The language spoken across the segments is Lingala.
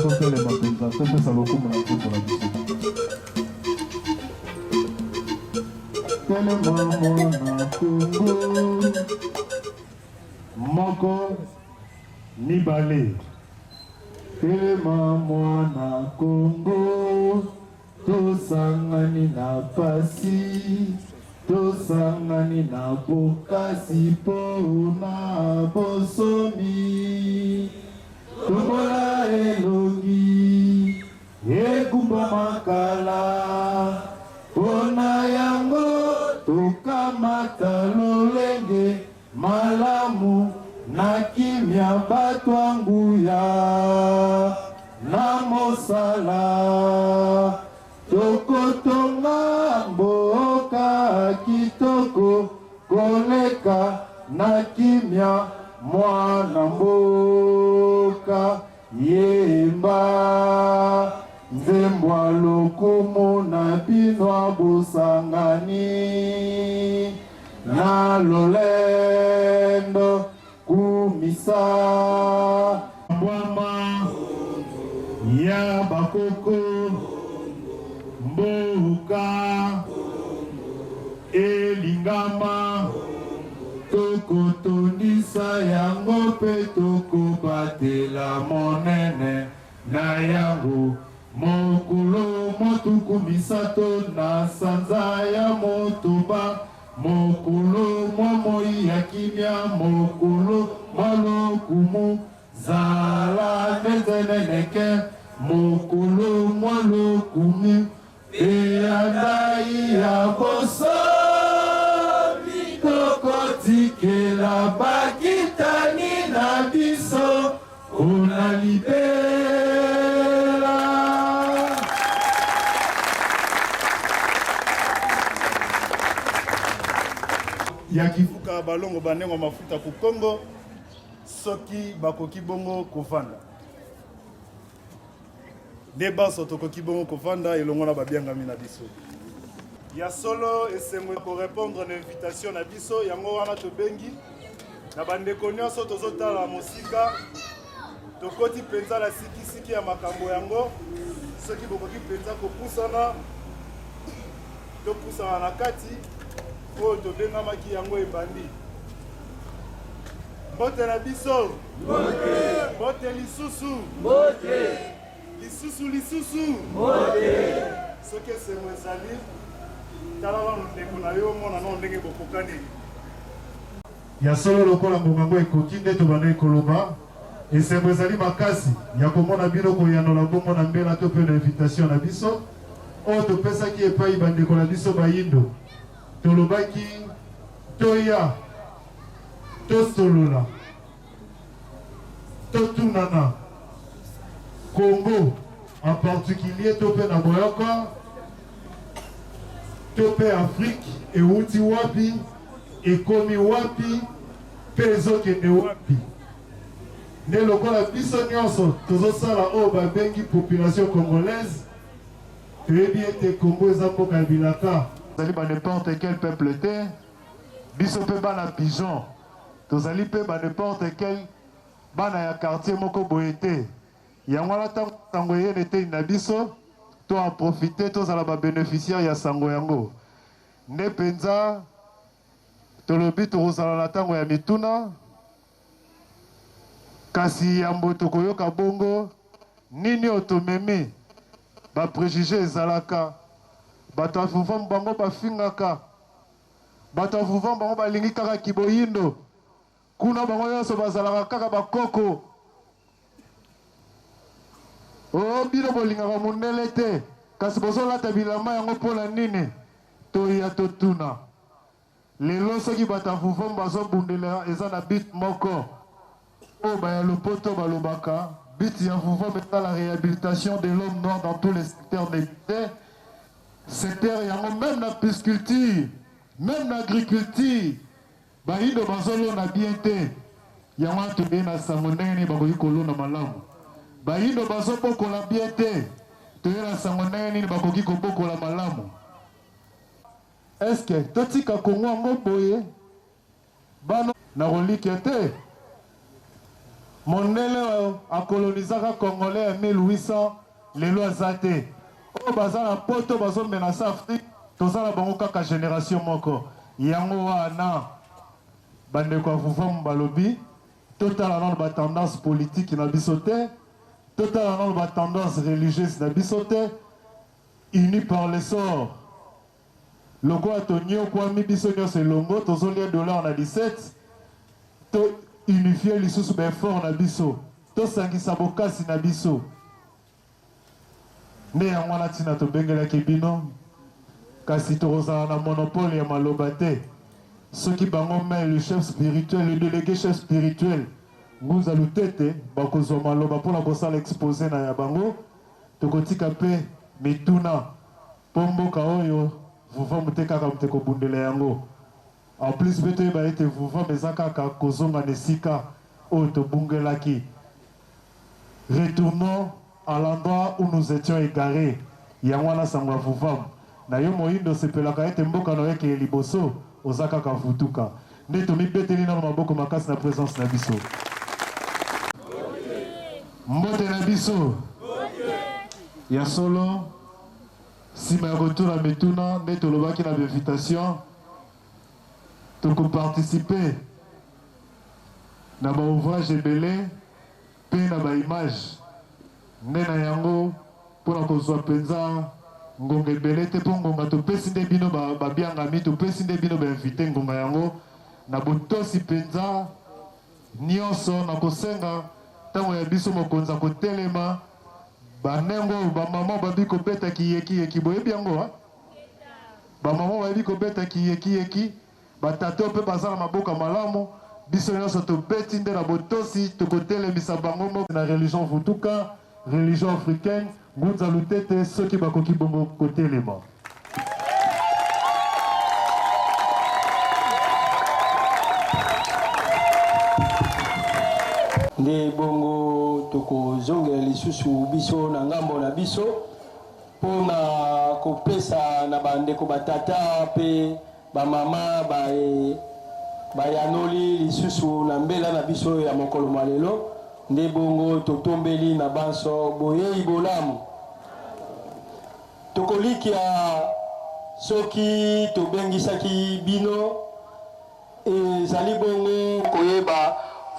totelema mpenza topesa lokumu na nzoto na biso. Telema mwana Kongo moko mibale. Telema mwana Kongo tosangani na pasi, tosangani na bokasi pona bosomi. Tokola elongi ekumba makala pona yango tokamata lolenge malamu na kimia batwanguya na mosala tokotonga mboka kitoko koleka na kimia mwana mboka yemba nzembwa lokumu na binwa busangani na lolendo kumisa mbwama ya bakoko mboka elingama tokotondisa yango pe tokobatela monene na yango mokolo motuku misato na sanza ya motoba mokolo momoi ya kimia mokolo malokumu zala nezeneneke mokolo malokumu eyandai ya boso tokotikela bakitani na biso unalibela. Yakifuka balongo banengo mafuta ku Kongo soki bakoki bongo kovanda deba soto koki bongo kovanda elongo na babiangami na biso ya solo esengo ko répondre na invitation na biso yango wana tobengi na bandeko nyonso tozotala mosika tokoti penza la sikisiki ya makambo yango soki bokoki penza kopusana topusana na kati oyo tobengamaki yango ebandi mbote na biso mbote lisusu lisusu soki esengo ezali tala wana ndeko na yo mona no ndenge bokokani ya solo lokola mbongango ekoki nde tobanda ekoloba esengo ezali makasi ya komona bino koyanola bongo na mbela to mpe na invitation na biso oyo topesaki epai bandeko na biso bayindo tolobaki toya tosolola totunana Congo en particulier to mpe na boyoka to mpe Afrique euti wapi ekomi wapi mpe ezokende wapi nde lokola biso nyonso tozosala oyo babengi population congolaise toyebi ete Congo eza mboka ya bilaka tozali ba n'importe quel peuple te biso mpe bana pigeon tozali mpe ba n'importe quel bana ya quartier moko boye te yango wana ntango sango eyene te na biso to en profite tozala babénéficiaire ya sango yango nde mpenza tolobi tokozala na ntango ya mituna kasi yambo tokoyoka bongo nini otomemi bapréjugé ezalaka bato afuvam bango bafingaka bato afuvam bango balingi kaka kiboyindo kuna bango nyonso bazalaka kaka bakoko o bino bolingaka mondele te kasi bozolata bilamba yango mpona nini toya totuna lelo soki bato afuvam bazobundela eza na bit moko oyo baya lopoto balobaka bit ya fuvam eza la réhabilitation de l'homme noir dans tous les secteurs d'équité secteur yango même na pisculture même na agriculture bayindo bazolona bien te yango atobei na sango ndenge nini bakoki kolona malamu bayindo bazobokola bien te toye na sango ndenge nini bakoki kobokola malamu eske totika kongo yango boye bano na kolike te Mondele a colonisé le Congolais en 1800, les lois zate. Au bazar à poto, bazar menace Afrique, tous la banque à génération moko. Yango wana, bande kwa vouvam balobi, total anon ba tendance politique na bisote, total anon ba tendance religieuse na bisote, unis par le sort. Loko atonio kwa mi biso nyonso elongo, tozolia dollar na 17, to unifier lisusu ben fort na biso, to sangisa bokasi na biso. Nde yango wana tina tobengelaki bino, kasi tokozala na monopole ya maloba te. Soki bango mais le chef spirituel, le délégué chef spirituel, Nguza Lutete, bakozwa maloba mpona kosala exposé na ya bango, tokotika mpe mituna mpo mboka oyo vuvamu te kaka mute kobundela yango. En plus mpe toyeba ete vuvamu eza kaka kozonga na esika oyo tobungelaki. Retournons à l'endroit où nous étions égarés. Yango wana sango ya vuvamu. Na yo moyindo sepelaka ete mboka na yeke liboso ozaka ka futuka. Nde tomibeteli na maboko makasi na présence na biso. Mbote na biso. Ya solo sima ya retour à Metuna, nde tolobaki na invitation toko participer na ba ouvrage ebele pe na ba image. Nde na yango pona kozwa penza ngonga ebele te mpo ngonga topesi nde bino babiangami, topesi nde bino bainvite ngonga yango na botosi penza nyonso na kosenga ntango ya biso mokonzi kotelema banengo bamama babi kobeta kiyeki boyebi yango bamama babi kobeta kiyeki batata mpe baza na maboka malamu biso nyonso tobeti nde na botosi tokotelemisa bango moko na religion vutuka, religion africaine. Nguza Lutete soki bakoki bongo kotelema. Nde bongo toko zongela lisusu biso na ngambo na biso pona kopesa na bandeko batata pe bamama bayanoli lisusu na mbela na biso ya mokolo malelo. Nde bongo totombeli na banso boyei bolamu tokolikia soki tobengisaki bino ezali bongo koyeba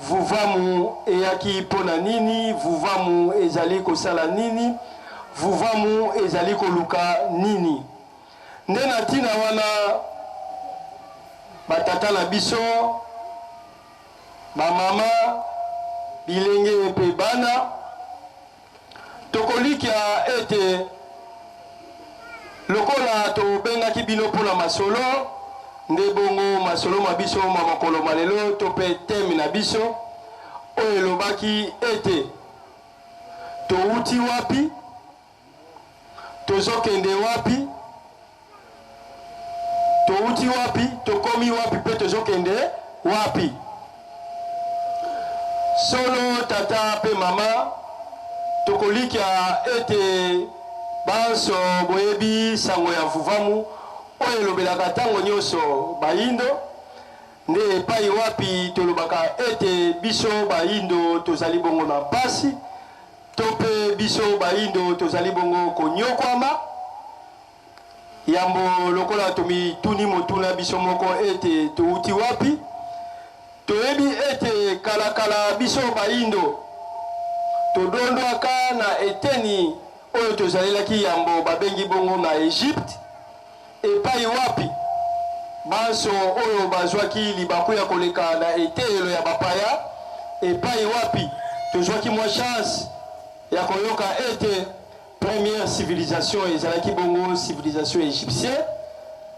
vuvamu eyaki pona nini, vuvamu ezali kosala nini, vuvamu ezali koluka nini. Nde na tina wana batata na biso bamama bilenge pe bana tokolikia ete lokola tobengaki bino mpona masolo nde bongo masolo mabiso makolo malelo to pe teme na biso oyo elobaki ete touti wapi, tozokende wapi, touti wapi, tokomi wapi pe tozokende wapi. Solo tata pe mama tokolikia ete banso boyebi sango ya vuvamu oyo elobelaka ntango nyonso bayindo nde epai wapi tolobaka ete biso bayindo tozali bongo na mpasi to mpe biso bayindo tozali bongo konyokwama. Yambo lokola tomituni motuna biso moko ete touti wapi, toyebi ete kalakala biso bayindo todondwaka na eteni oyo tozalelaki yambo babengi bongo na Egypte. Epai wapi banso oyo bazwaki libaku ya koleka na etelo ya bapaya. Epai wapi tozwaki mwa chance ya koyoka ete première civilisation ezalaki bongo civilisation égyptienne.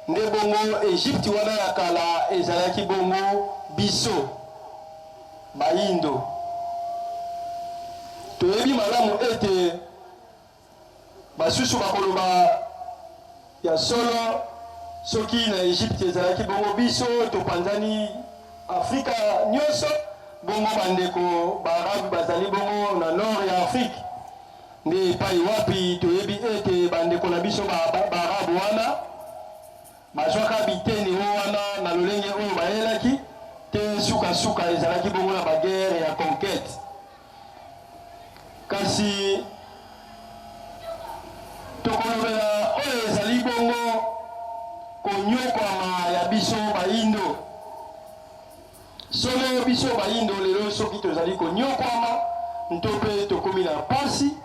Nde bongo Egypte wana ya kala ezalaki bongo biso bayindo. Toyebi malamu ete basusu bakoloba ya solo soki na Egypte ezalaki bongo biso topanzani Afrika nyonso bongo bandeko baarabu bazali bongo na nord ya Afrique. Nde epai wapi toyebi ete bandeko na biso baarabu wana bazwaka biteni oyo wana na lolenge oyo bayelaki te sukasuka ezalaki bongo na bagere ya conquête. kasi tokolobela oyo ezali bongo konyokwama ya biso bayindo. Solo biso bayindo lelo soki tozali konyokwama nto mpe tokomi na pasi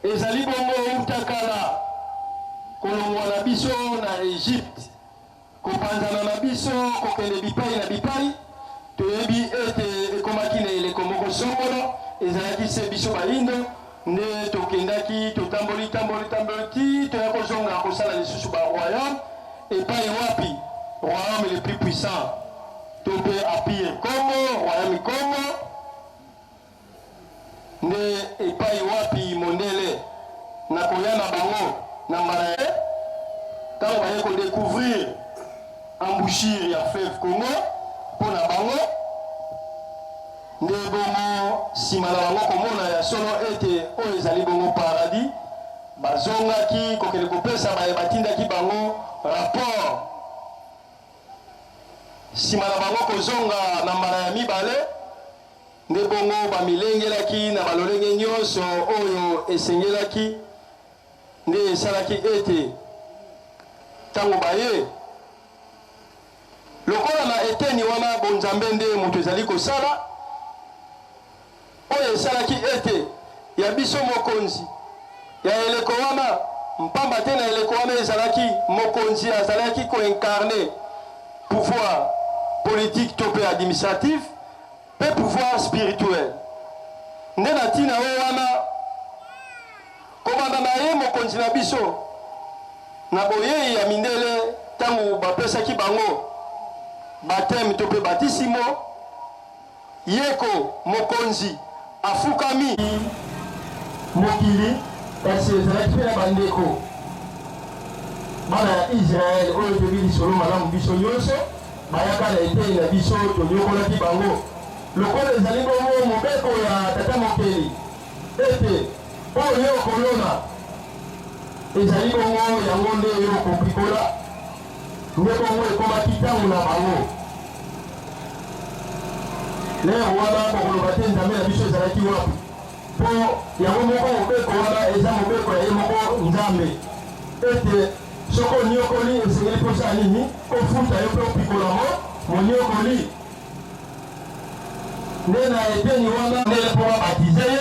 ezali bongo utakala kolongwa na biso na Egypte kopanzana na biso kokende bipai na bipai toyebi ete ekomaki na eleko moko songolo ezalaki se biso bayindo nde tokendaki totamboli ti toya kozonga kosala lisusu ba royaume epai wapi royaume le plus puissant to mpe Empire Congo royaume Congo nde epai wapi mondele na koya na bango na mbala ntango baye kodécouvrir embouchure ya fleuve Congo mpo na bango nde bongo nsima na bango komona ya solo ete oyo ezali bongo paradis bazongaki kokende kopesa baye batindaki bango rapport nsima na bango kozonga na mbala ya mibale nde bongo bamilengelaki na balolenge nyonso oyo esengelaki nde esalaki ete ntango baye lokola na eteni wana bonzambe nde moto ezali kosala oyo esalaki ete ya biso mokonzi ya eleko wana mpamba te na eleko wana ezalaki mokonzi azalaki koincarne pouvoir politique to mpe administratif mpe pouvoir spirituel nde na ntina oyo wana kobanda na ye mokonzi na biso na boyei ya mindele ntango bapesaki bango bateme to mpe batisimo yeko mokonzi afukami mokili kasi ezalaki mpe na bandeko bana ya Israel oyo toyebi lisolo malamu biso nyonso bayaka na eteni na biso tonyokolaki bango lokola ezali bongo mobeko ya tata mokeli ete oyo okolona ezali bongo yango nde oyo okopikola nde bongo ekomaki ntango na bango lero wana kokoloba te nzambe na biso ezalaki wapi mpo yango moko mobeko wana eza mobeko ya ye moko nzambe ete soko onyokoli esengeli mposa nini kofuta yo mpe opikola monyokoli nde na eteni wana ndele mpo babatize ye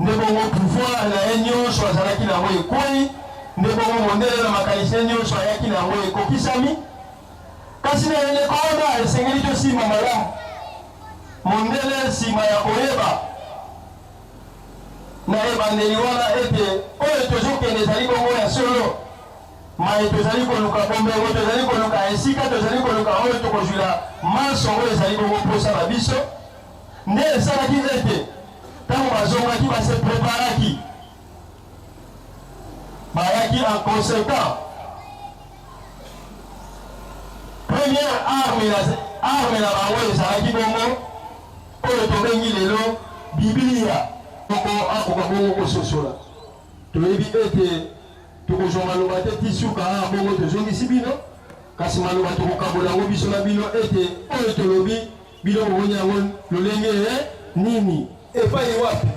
nde bongo pouvoir na ye nyonso azalaki nango ekwei nde bongo mondele na makanisi ye nyonso ayaki nango ekokisami kasi na eleko wana esengeli tosima malamu mondele nsima ya koyeba na ebandeli wana ete oyo tozokende ezali bongo ya solo maye tozali koluka bombego tozali koluka esika tozali koluka oyo tokozwila manso oyo ezali bongo mposa na biso nde esalaki ete ntango bazongaki base preparaki bayaki en conséquent première arme na bango ezalaki bongo oyo tobengi lelo biblia moko akoka bongo kososola toyebi ete tokozwa maloba te ti suka bongo tozongisi bino kasi maloba tokokabola yango biso na bino ete oyo tolobi bino boboni yango lolenge nini epai wapi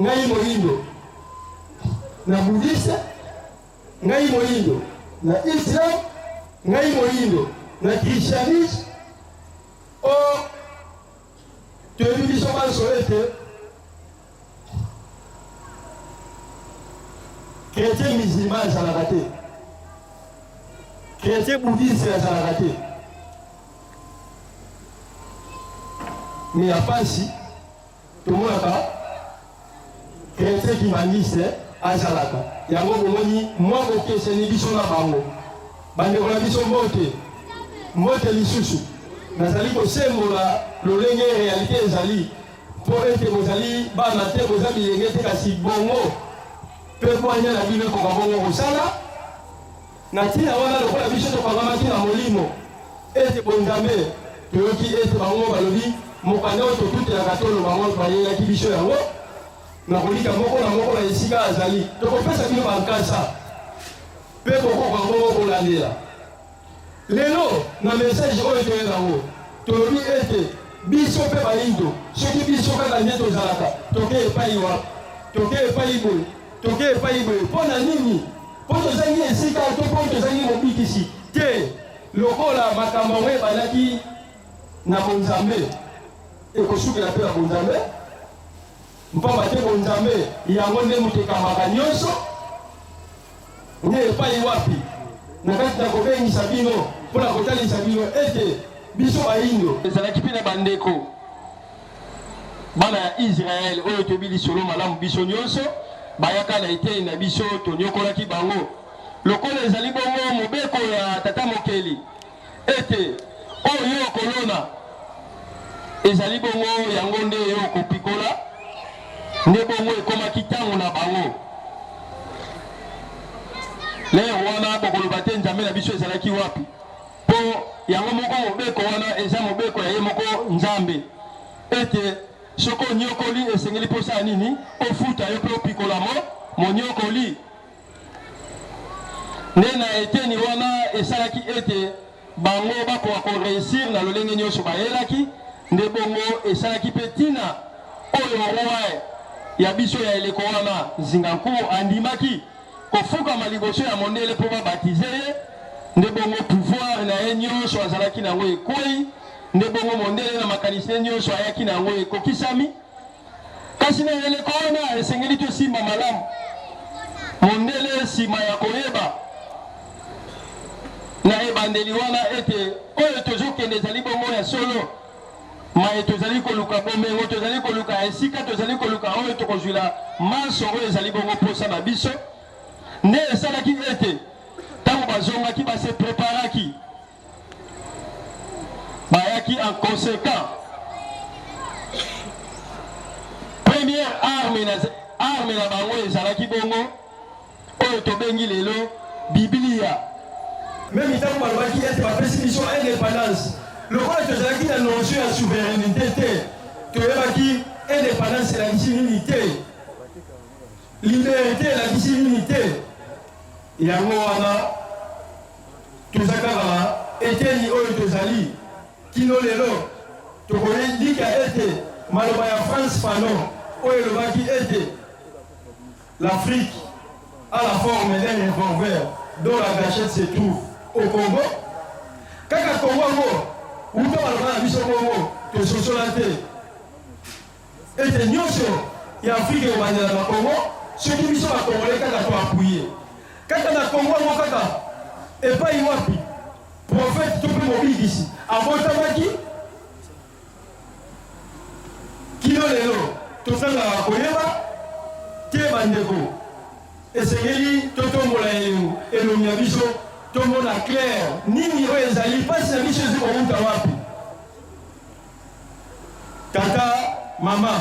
ngai moyindo na budiste ngai moyindo na islam ngai moyindo na christianisme o toyebi biso banso ete chrétien musulman azalaka te chrétien bouddhiste azalaka te me ya pasi tomonaka chrétien kimangiste azalaka yango bomoni mwa bokeseni biso na bango bandeko na biso mbote lisusu nazali kosembola lolenge réalité ezali mpo ete bozali bana te boza bilenge te kasi bongo mpe bwanya na bino ekoka bongo kosala na ntina wana lokola biso tokangamaki na molimo ete bonzambe toyoki ete bango balobi mokanda oyo totutelaka tolo bango bayelaki biso yango na kolika moko na moko na esika azali tokopesa bino bankasa mpe bokoka bongo kolandela lelo na message oyo toyeba yango tolobi ete biso pe baindo soki biso kaka nde tozalaka toke epai wapi toke epai boye toke epai boye mpo na nini mpo tozangi esika to mpo tozangi mobikisi te lokola makambo yango ebandaki na bonzambe ekosukela mpe na bonzambe mpamba te bonzambe yango nde moto ekambaka nyonso nde epai wapi na kati na kobengisa bino mpo na kotalisa bino ete biso baindo ezalaki mpe na bandeko bana ya Israel oyo toyebi lisolo malamu biso nyonso bayaka na eteni na biso tonyokolaki bango lokola ezali bongo mobeko ya tata mokeli ete oyo kolona ezali bongo yango nde yo kopikola nde bongo ekomaki ntango na bango leo wana bokoloba te nzambe na biso ezalaki wapi mpo yango moko mobeko wana eza mobeko ya ye moko nzambe ete soko onyokoli esengeli mposa nini ofuta yo mpe opikola monyokoli nde na eteni wana esalaki ete bango bakoka koreusir na lolenge nyonso bayelaki nde bongo esalaki mpe ntina oyo roi ya biso ya eleko wana Zingankuru andimaki kofukama liboso ya mondele mpo babatize ye nde bongo pouvoir na ye nyonso azalaki nango ekwei nde bongo mondele na makanisi nyonso ayaki nango ekokisami kasi na eleko wana esengeli tosimba malamu mondele nsima ya koyeba na ebandeli wana ete oyo tozokende ezali bongo ya solo maye tozali koluka bomengo tozali koluka esika tozali koluka oyo tokozwila manso oyo ezali bongo mposa na biso nde esalaki ete ntango bazongaki base preparaki bayaki en conséquent première arme na bango ezalaki bongo oyo tobengi lelo Biblia même ntango balobaki ete bapesi biso indépendance lokola tozalaki na notion ya souveraineté te toyebaki indépendance elakisi nini te liberté elakisi nini te yango wana toza kaka eteni oyo tozali kino lelo tokolika ete maloba ya France Fanon oyo elobaki ete l'Afrique a la forme d'un revolver dont la gâchette se trouve au Congo kaka Congo ngo uta baloba na biso bongo tososola te ete nyonso ya Afrique ebandela na Congo soki biso bakongole kaka toapuye kaka na Congo ngo kaka epai wapi prophète to mpe mobikisi abotamaki kino lelo tozangaka koyeba te bandeko esengeli totombola elongi ya biso tomona clair nini oyo ezali mpasi na biso ezi kokuta wapi tata mama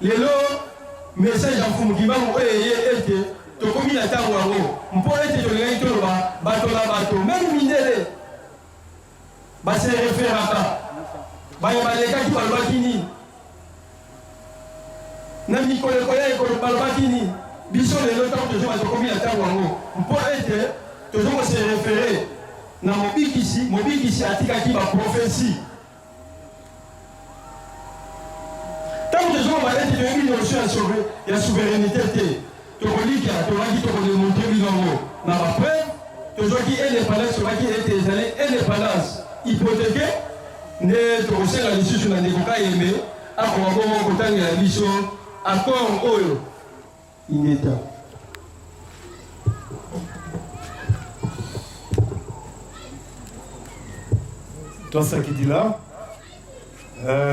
lelo message ya mfumu kimbangu oyo eye ete tokomi na ntango yango mpo ete tolingaki toloba bato na bato meme mindele base referaka baye balekaki balobaki nini na mikoleko ya ekolo balobaki nini biso lelo ntango tozoba tokomi na ntango yango mpo ete tozoko se référer na mobikisi atikaki baprofesi ntango tozoba ete toyebi notion ya souveraineté te tokolika tozwaki tokodemontre bilongo na bapreuve tozwaki indépendance tozwaki ete ezali indépendance hypothéqué nde tokosenga lisusu na ndeko Kayembe akoka bongo kotangela biso accord oyo ingeta Twasakidila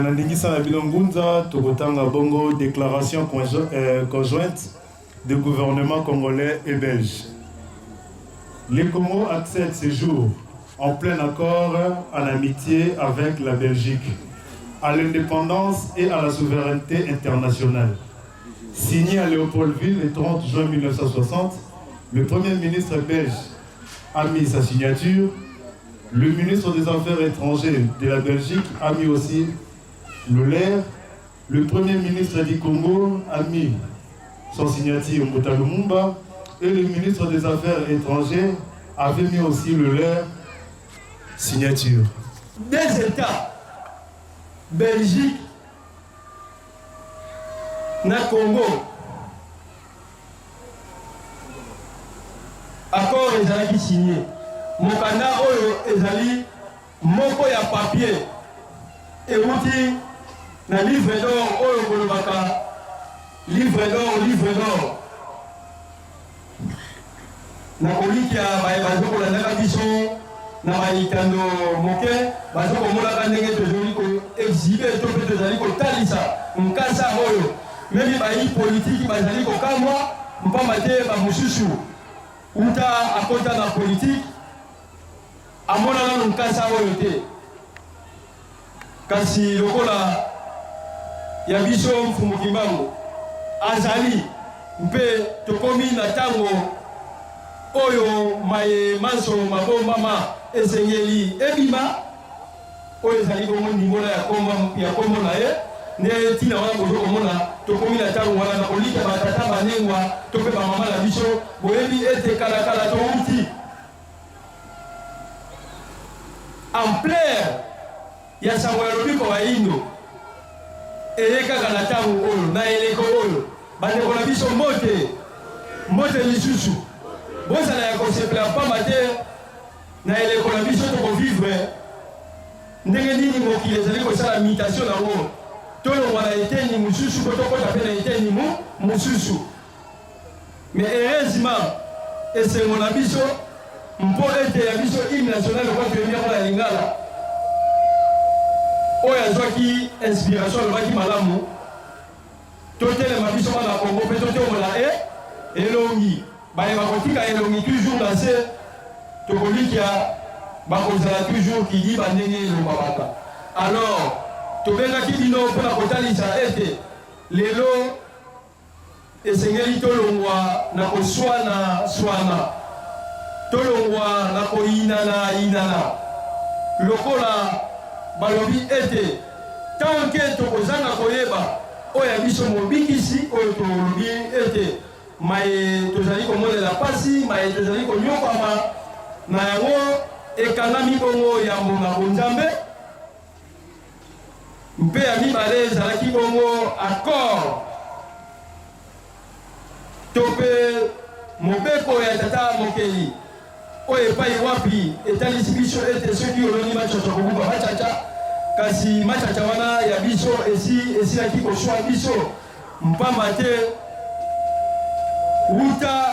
nandingisa na bilongunza tokotanga bongo déclaration conjointe des gouvernements congolais et belges. Les Congo accèdent ces jours en plein accord en amitié avec la Belgique, à l'indépendance et à la souveraineté internationale. Signé à Léopoldville le 30 juin 1960, le Premier ministre belge a mis sa signature. Le ministre des Affaires étrangères de la Belgique a mis aussi le leur. Le Premier ministre du Congo a mis son signature Mbota Lumumba. Et le ministre des Affaires étrangères avait mis aussi le leur signature. Des États Belgique na Congo accord ezalaki signé mokanda oyo ezali moko ya papier euti na livre d'or oyo kolobaka livre d'or na kolikia bazokolandaka biso na balikando moke bazokomonaka ndenge tozali koexhibe to mpe tozali kotalisa nkasa oyo memi bayi politiki bazali kokamwa mpamba te bamosusu uta akota na politiki amona nano nkasa oyo te kasi lokola ya biso mfumuki mbango azali mpe tokomi na ntango oyo maye manso mabombama esengeli ebima oyo ezali bongo ndimbola ya kombo na ye nde ntina wana bozokomona tokomi na ntango wana na kolika batata banengwa to mpe bamama na biso boyebi ete kalakala touti ampleur ya sango ya lobiko bayindo eye kaka na ntango oyo na eleko oyo bandeko na biso mbote lisusu bozala ya kosepela pamba te na eleko na biso tokovivre ndenge nini mokili ezali kosala mutation nango tolongwa na eteni mosusu po tokota mpe na eteni mosusu mais heureusement esengo na biso mpo ete ya biso hymne national lokwa toyebi yango na lingala oyo azwaki inspiration alobaki malamu totelema biso wana Congo mpe totombola elongi baye bakotika elongi toujours na se tokolikia bakozala toujours kidi bandenge elobabaka alors tobengaki bino mpona kotalisa ete lelo esengeli tolongwa na koswana tolongwa na koyinana lokola balobi ete tanke tokozanga koyeba oyo ya biso mobikisi oyo tolobi ete maye tozali komonela pasi maye tozali konyokwama na yango ekangami bongo yambo na bonzambe mpe ya mibale ezalaki bongo accord to mpe mobeko ya tata mokeli oyo epai wapi etalisi biso ete soki oloni machacha kobuka machacha kasi machacha wana ya biso esilaki koswa biso mpamba te wuta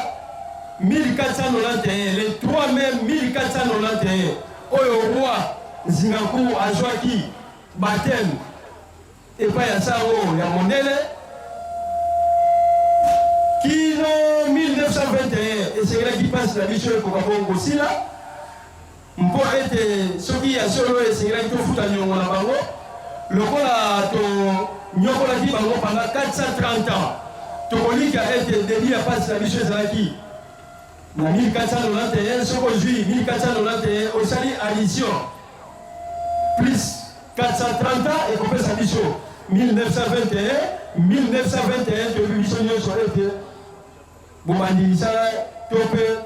1491 le 3 mai 1491 oyo roi Nzingaku azwaki baptême epai ya sango ya mondele kino 1921 esengelaki mpasi na biso ekoka bongo kosila mpo ete soki ya solo esengelaki tofuta nyongo na bango lokola tonyokolaki bango pendant 430 ans tokolika ete debi ya mpasi na biso ezalaki na 1491 soki ozwi 1491 osali addition plus 430 ans ekopesa biso 1921 toyebi biso nyonso ete bobandilisala to mpe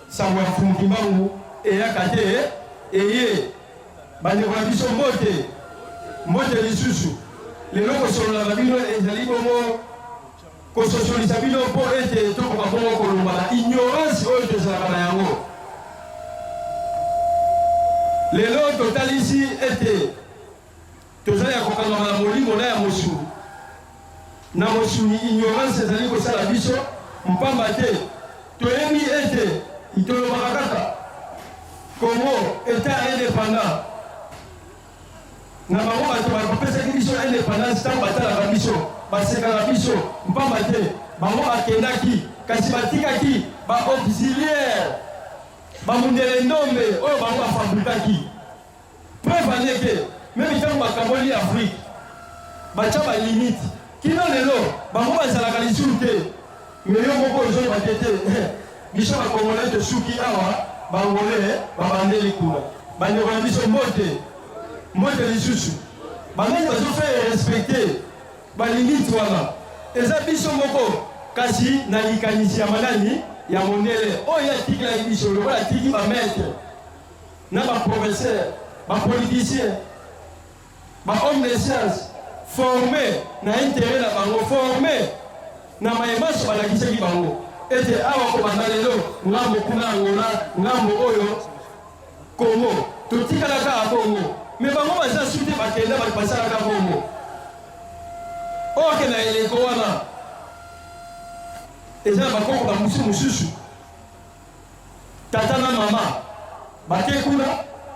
sango ya mfumuki mbangu eyaka te eye bandeko na biso mbote lisusu lelo kosolola na bino ezali bongo kososolisa bino mpo ete tokoka bongo kolonga na ignorance oyo tozalaka na yango lelo totalisi ete tozali ya kokangama na molimo na ya mosuni na mosuni ignorance ezali kosala biso mpamba te toyebi ete itolobaka kaka Congo état indépendant na bango bato bapesaki biso indépendance ntango batalaka biso basekaka biso mpamba te bango bakendaki kasi batikaki baauxiliaire bamundele ndombe oyo bango bafabrikaki preuve andeke meme ntango bakaboli afrique batya balimite kino lelo bango bazalaka lisusu te me yo moko ozoyeba te te biso bakongole tosuki awa bangole babandeli kuna bandeko na biso mbote lisusu banani bazofere respecte balimite wana eza biso moko kasi na likanisi ya manani ya mondele oyo atikelaki biso lokola atiki bamaître na baprofesseur bapoliticien ba homme de science formé na intérêt na bango formé na mayebaso balakisaki bango ete awa kobanda lelo ngambo kuna Angola ngambo oyo Congo totikalaka bongo me bango baza sute bakenda bapasalaka bongo oke na eleko wana eza bakoko bamusu mosusu tata na mama bake kuna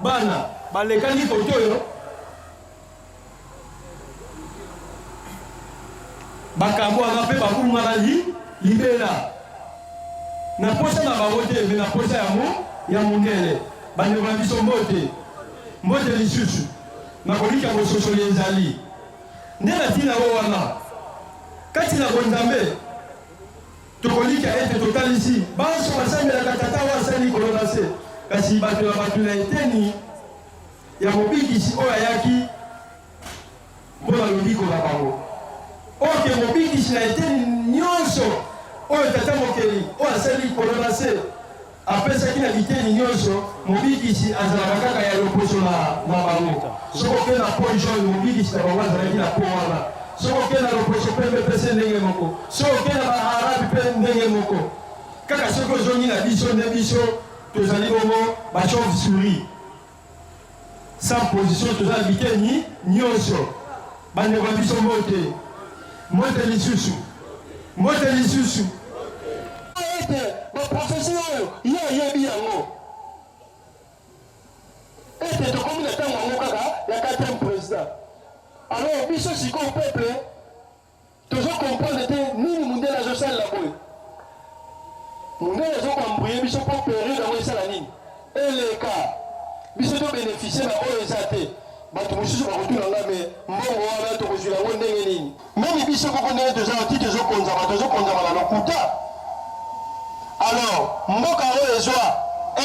bana balekani koto oyo bakambo wana mpe bakungana libela na posa na bango te me na posa ya mondele bandeko na biso mbote lisusu nakolika bososoli ezali nde na ntina o wana kati na bonzambe tokolika ete totalisi banso basambelaka tata oyo asali likolo na se kasi bato na bato na eteni ya mobikisi oyo ayaki mpona lobiko na bango oke mobikisi na eteni nyonso oyo tata mokeli oyo asali likolo na se apesaki na biteni nyonso mobikisi azalaka kaka ya loposo na bango soko ke na po jaune mobikisi na bango azalaki na po wana soko ke na loposo pembe pese ndenge moko soko ke na baarabi mpe ndenge moko kaka soki ozongi na biso nde biso tozali bongo bachauve souris sans position toza na biteni nyonso bandeko na biso mbote lisusu ete baprofeseur oyo ye ayebi yango ete tokomi na ntango yango kaka ya 4e président alors biso sikoyo peuple tozokomprendre te nini mundele azosalela boye mundele azokwambuye biso mpo periode yango esala nini eleka biso tobénéficie na oyo eza te bato mosusu bakotunanga me mbongo wana tokozwila yango ndenge nini memi biso koko ndenge tozala ti tozokonzama na lokuta alors mboka oyo ezwa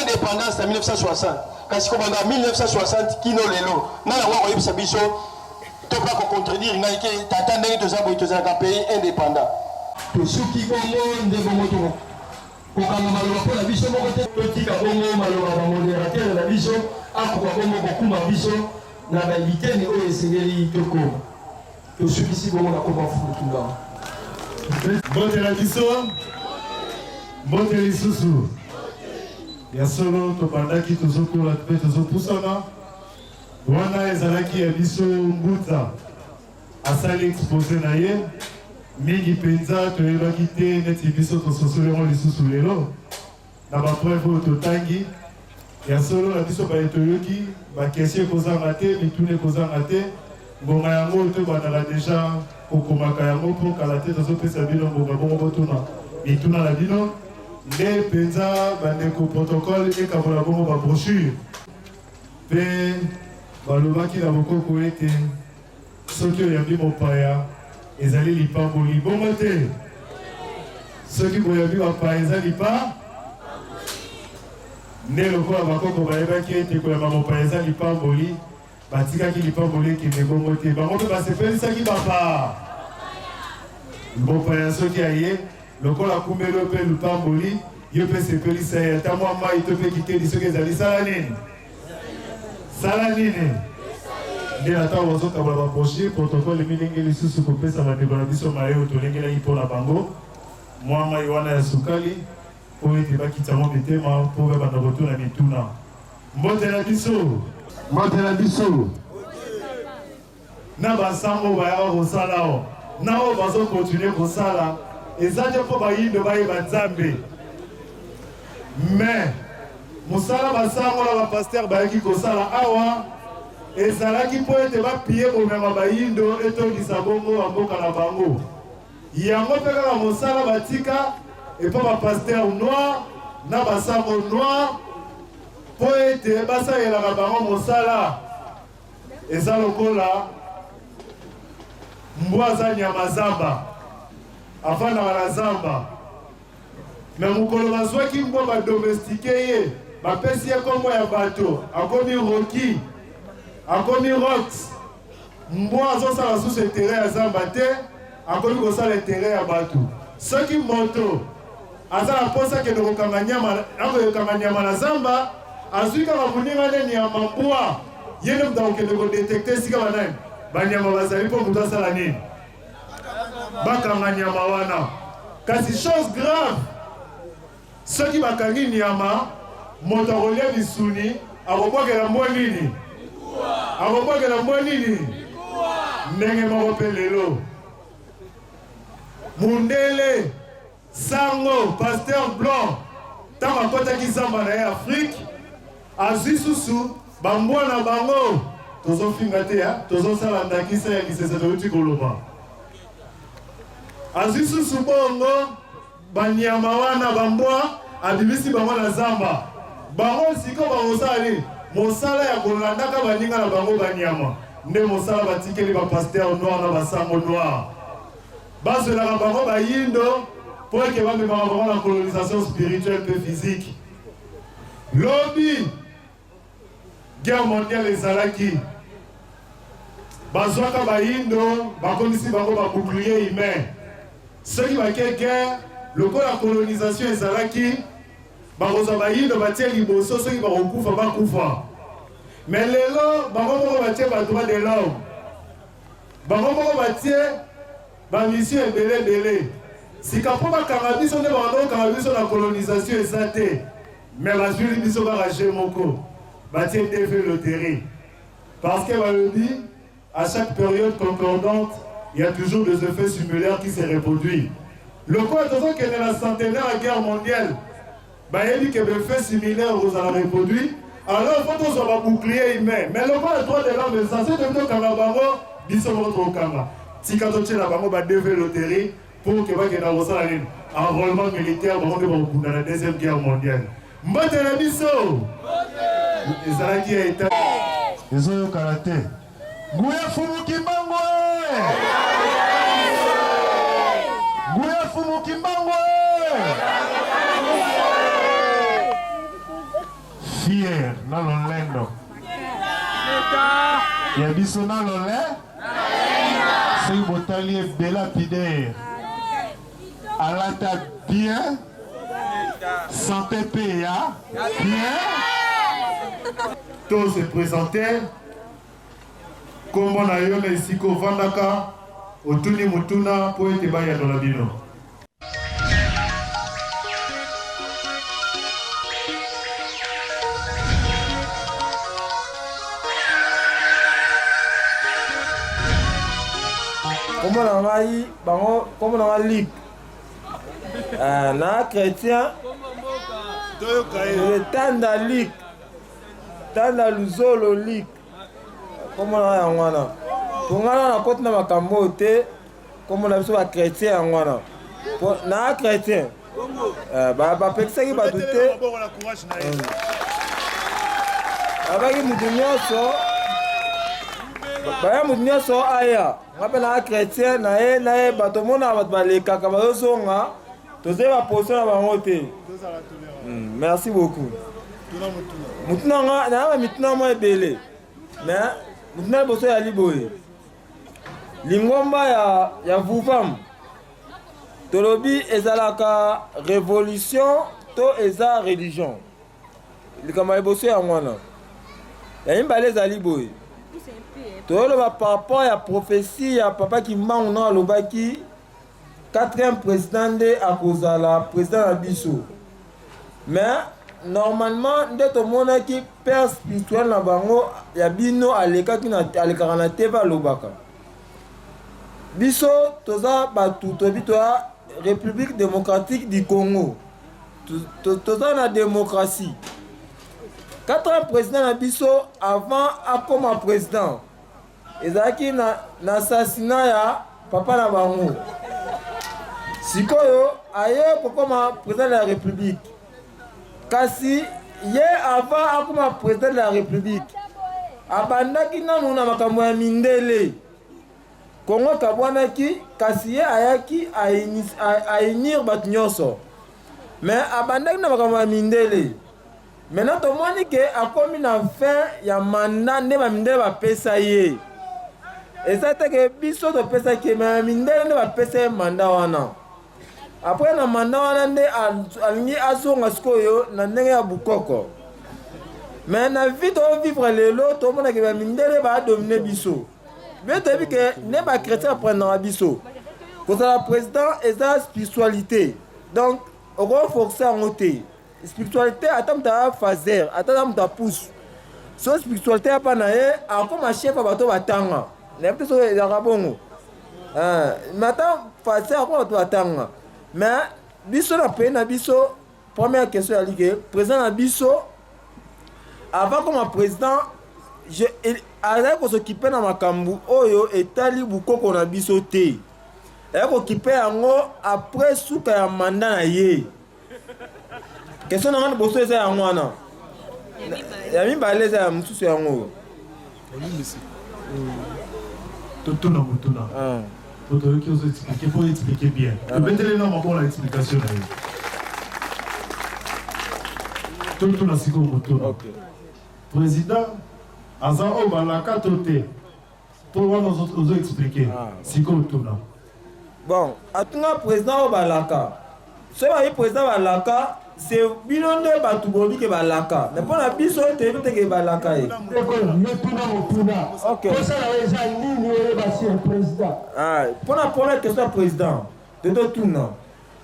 indépendance na 1960 kasi kobanda 1960 kino lelo na yango akoyebisa biso toka kocontredire ngai ke tata ndenge toza boye tozalaka pays indépendant tosuki bongo nde bongo kokanga maloba mpo na biso moko te totika bongo maloba bamodérateur na biso akoka bongo kokuma biso na baelitene oyo esengeli tokoma tosukisi bongo na koma fulutungama mbote na biso mbote lisusu ya solo tobandaki tozokola mpe tozopusana wana ezalaki ya biso Nguta asali expose na ye mingi mpenza toyebaki te neti biso tososoli yango lisusu lelo na bapreuve oyo totangi ya solo na biso baye toyoki bakestion ekozanga te mituna ekozanga te ngonga yango oyo tobandaka deja kokomaka yango mpo kala te tozopesa bino ngonga bongo botuna mituna na bino nde mpenza bandeko protocole ekabola bongo babrochure mpe balobaki na bokoko ete soki oyambi mopaya ezali lipamboli bongo te soki boyambi bapaya eza lipa nde lokola bakoko bayebaki ete koyamba mopaya eza lipamboli batikaki lipamboli ekende bongo te bango mpe basepelisaki bapa mopaya soki aye lokola kumbelo mpe lipamboli yo mpe sepelisa ye ata mwa mai to mpe kiteli soki ezali sala nini nde ata bazokabola baproche protocole milenge lisusu kopesa bandeko na biso mayo tolengelaki mpo na bango mwa mai wana ya sukali mpo ete bakitango mitema mpo babanda kotuna mituna mbote na biso na basango bayaka kosala o na oyo bazokontinue kosala eza te mpo bayindo bayeba nzambe me mosala basango na bapaster bayaki kosala awa ezalaki mpo ete bapie bomema bayindo etongisa bongo bamboka na bango yango mpe kaka mosala batika epo bapaster noir na basango noir mpo ete basalelaka bango mosala eza lokola mbwa aza nyama zamba afandaka na zamba me mokolo bazwaki mbwa badomestike ye bapesi ye kombo ya bato akomi roki akomi rox mbwa azosala susu etere ya zamba te akomi kosala etere ya bato soki moto aza na mposa akende kokanga nyama na zamba azwi kaka moninga neni ya mambwa ye nde moto akokende kodetekte esika banani banyama bazali mpo moto asala nini bakanga nyama wana kasi chose grave soki bakangi nyama moto akolia misuni akobwakela mbwa nini akobwakela mbwa nini ndenge moko mpe lelo mundele sango pasteur blanc ntango akotaki zamba na ye afrique azwi susu bambwa na bango tozofinga te tozosala ndakisa ya lisese touti koloba azwi susu bongo banyama wana bambwa abimisi bango na zamba bango siko bangosala nini mosala ya kolandaka baninga na bango banyama nde mosala batikeli bapasteur noir na basango noir bazwelaka bango bayindo mpo eke bamemaka bango na colonisation spirituelle mpe physique lobi guerre mondiale ezalaki bazwaka bayindo bakomisi bango babouclier humain soki bake guerre lokola colonisation ezalaki bakozwa bayindo batie liboso soki bakokufa bakufa mais lelo bango moko batie badroit de l'homme bango moko batie bamission ebele sika mpo bakanga biso nde bakanga biso na colonisation eza te mais bazwili biso kaka je moko batie DV loterie parce que balobi à chaque période concordante il y a toujours des effets similaires qui se reproduisent lokola tozokende na centenaire ya guerre mondiale bayebi ke beffet similaire kozala reproduit alors faut tozwa babouclier humain mais lokola droit de l'homme censé de tokanga bango biso moko tokanga tika totiela bango badeve loterie pour ke bakenda kosala nini enrôlement militaire bango nde bakokunda na deuxième guerre mondiale mbote na biso ezalaki ya eta ezoyokana te nguya fumuki mbango nguya fumuki mbango fier na lolendo ya biso na lole soki botali ebele apidere alata bien santé mpe ya bien to se présenter kombo na yo na esika ovandaka otuni motuna mpo ete bayandola bino Comment on a eu, comment on a ligue, na chrétien, le temps de ligue, temps de l'uzolo ligue, comment on a eu en wana. Pour nga na côté na makambo te, comment on a besoin de chrétien en wana. Na chrétien, ba pekisa ki ba douter. Abaki mutunyoso. Baya mutunyoso aya. Ngapela chrétien na ye bato mona bato balekaka bazozonga toze ba position na bango te. Merci beaucoup. Mutuna nga na ba mituna mo ebele. Mais mutuna boso ya liboye. Lingomba ya vuvam. Tolobi ezalaka révolution to eza religion. Likama boso ya ngwana. Ya imbale za liboye. Par rapport à la prophétie, il y a papa qui manque dans le baki, 4e président de Akozala, président Abisso. Mais normalement, dès tout le monde qui perd spirituel na bango, il y a bino à l'écart qui n'a à l'écart na teva lobaka. Bisso, toza batu tobitoa République démocratique du Congo. Toza na démocratie. 4e président Abisso avant à comme président. Ezaki na assassinat ya papa na bango. Sikoyo aye kokoma président de la République. Kasi ye avant akoma président de la République. Abandaki nanu na makambo ya mindele. Kongo kabwanaki kasi ye ayaki ainir bat nyonso. Mais abandaki na makambo ya mindele. Maintenant tomoni ke akomi na fin ya mandat nde ba mindele ba pesa ye. Et ça c'est que biso to pesa ke ma mindele nde ba pesa mandat wana. Après na mandat wana nde alingi azonga sikoyo na ndenge ya bukoko. Mais na vie to vivre lelo to mona ke ba mindele ba dominer biso. mais toyebi ke ne bachrétien aprenaka biso kozala président eza spiritualité donc okoforce yango te spiritualité ata moto aya faser ata moto apousse so spiritualité apa na ye akoma chef ya bato batanga nayebi te so ezalaka bongo mais ata faser akoma bato batanga mais biso na pays na biso première question yali ke président na biso avant comme président azali kosokipe na makambo oyo etali bukoko na biso te ayali kokipe yango après suka ya manda na ye question na nga liboso eza yango wana ya mibale eza ya mosusu yango totuna motuna po toyoki ozoexplike po explike bien tobeteli na mabona explication na ye totuna sikoyo motuna président aza oyo balaka to te po wana ozoexplike sikoyo tuna bon atunga président oyo balaka so bayi président balaka c'est bino nde bato bobi ke balaka mais mpo na biso toyebi teke balaka ye mpona première question ya président totuna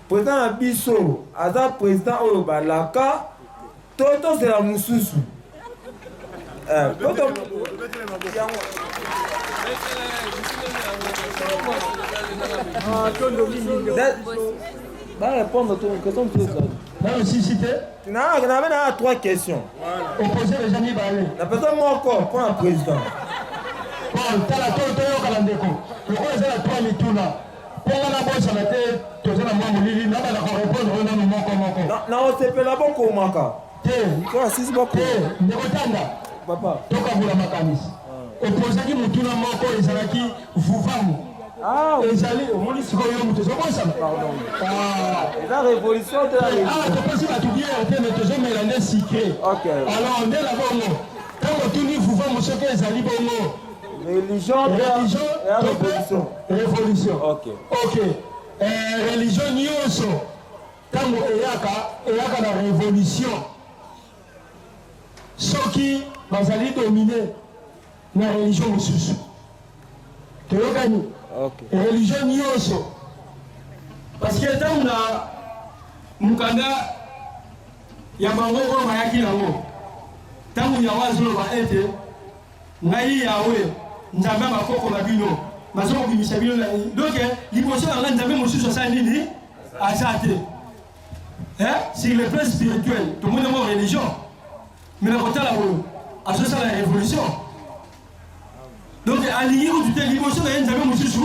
président na biso aza président oyo balaka to tozela mosusu va répondre à ton question. Tu n'as trois questions. Opposé les amis balés. La personne moi encore pour un président. Bon, t'as la tour de Kalandeko. Le roi est à 3 mituna. Pour la bosse à la tête, tu as la maman Lili, n'a pas d'accord répondre au nom de mon comment. Non, c'est pas la bonne comme Maka. Toi, si c'est beaucoup. Nebotanda. Papa. Toka Boula Makanis. Opposé qui mutuna moko les alaki, vous vamos. Ah, les alliés, au moins, ils sont pardon. La révolution de la religion. Ah, tu penses à tout dire, mais tu as mélangé secret. Ok. Alors, on est là-bas. Quand on tourne, vous voyez, monsieur, que les alliés, religion et la révolution. Révolution. Ok. Ok. Religion, nyonso. Quand on est à la révolution, ceux qui vont dominer la religion, monsieur. Tu as gagné. Okay. Religion nyonso parce que ntango na mukanda ya bango oyo bayaki nango ntango yawe azoloba ete ngai yawe nzambe ya bakoko na bino bazokobimisa bino donc liboso na ngai nzambe mosusu asali nini aza te sur le plan spirituel tomoni yango religion mais na kotala oyo azosala révolution. Donc, alingi ou tu te liboso na nzambe mosusu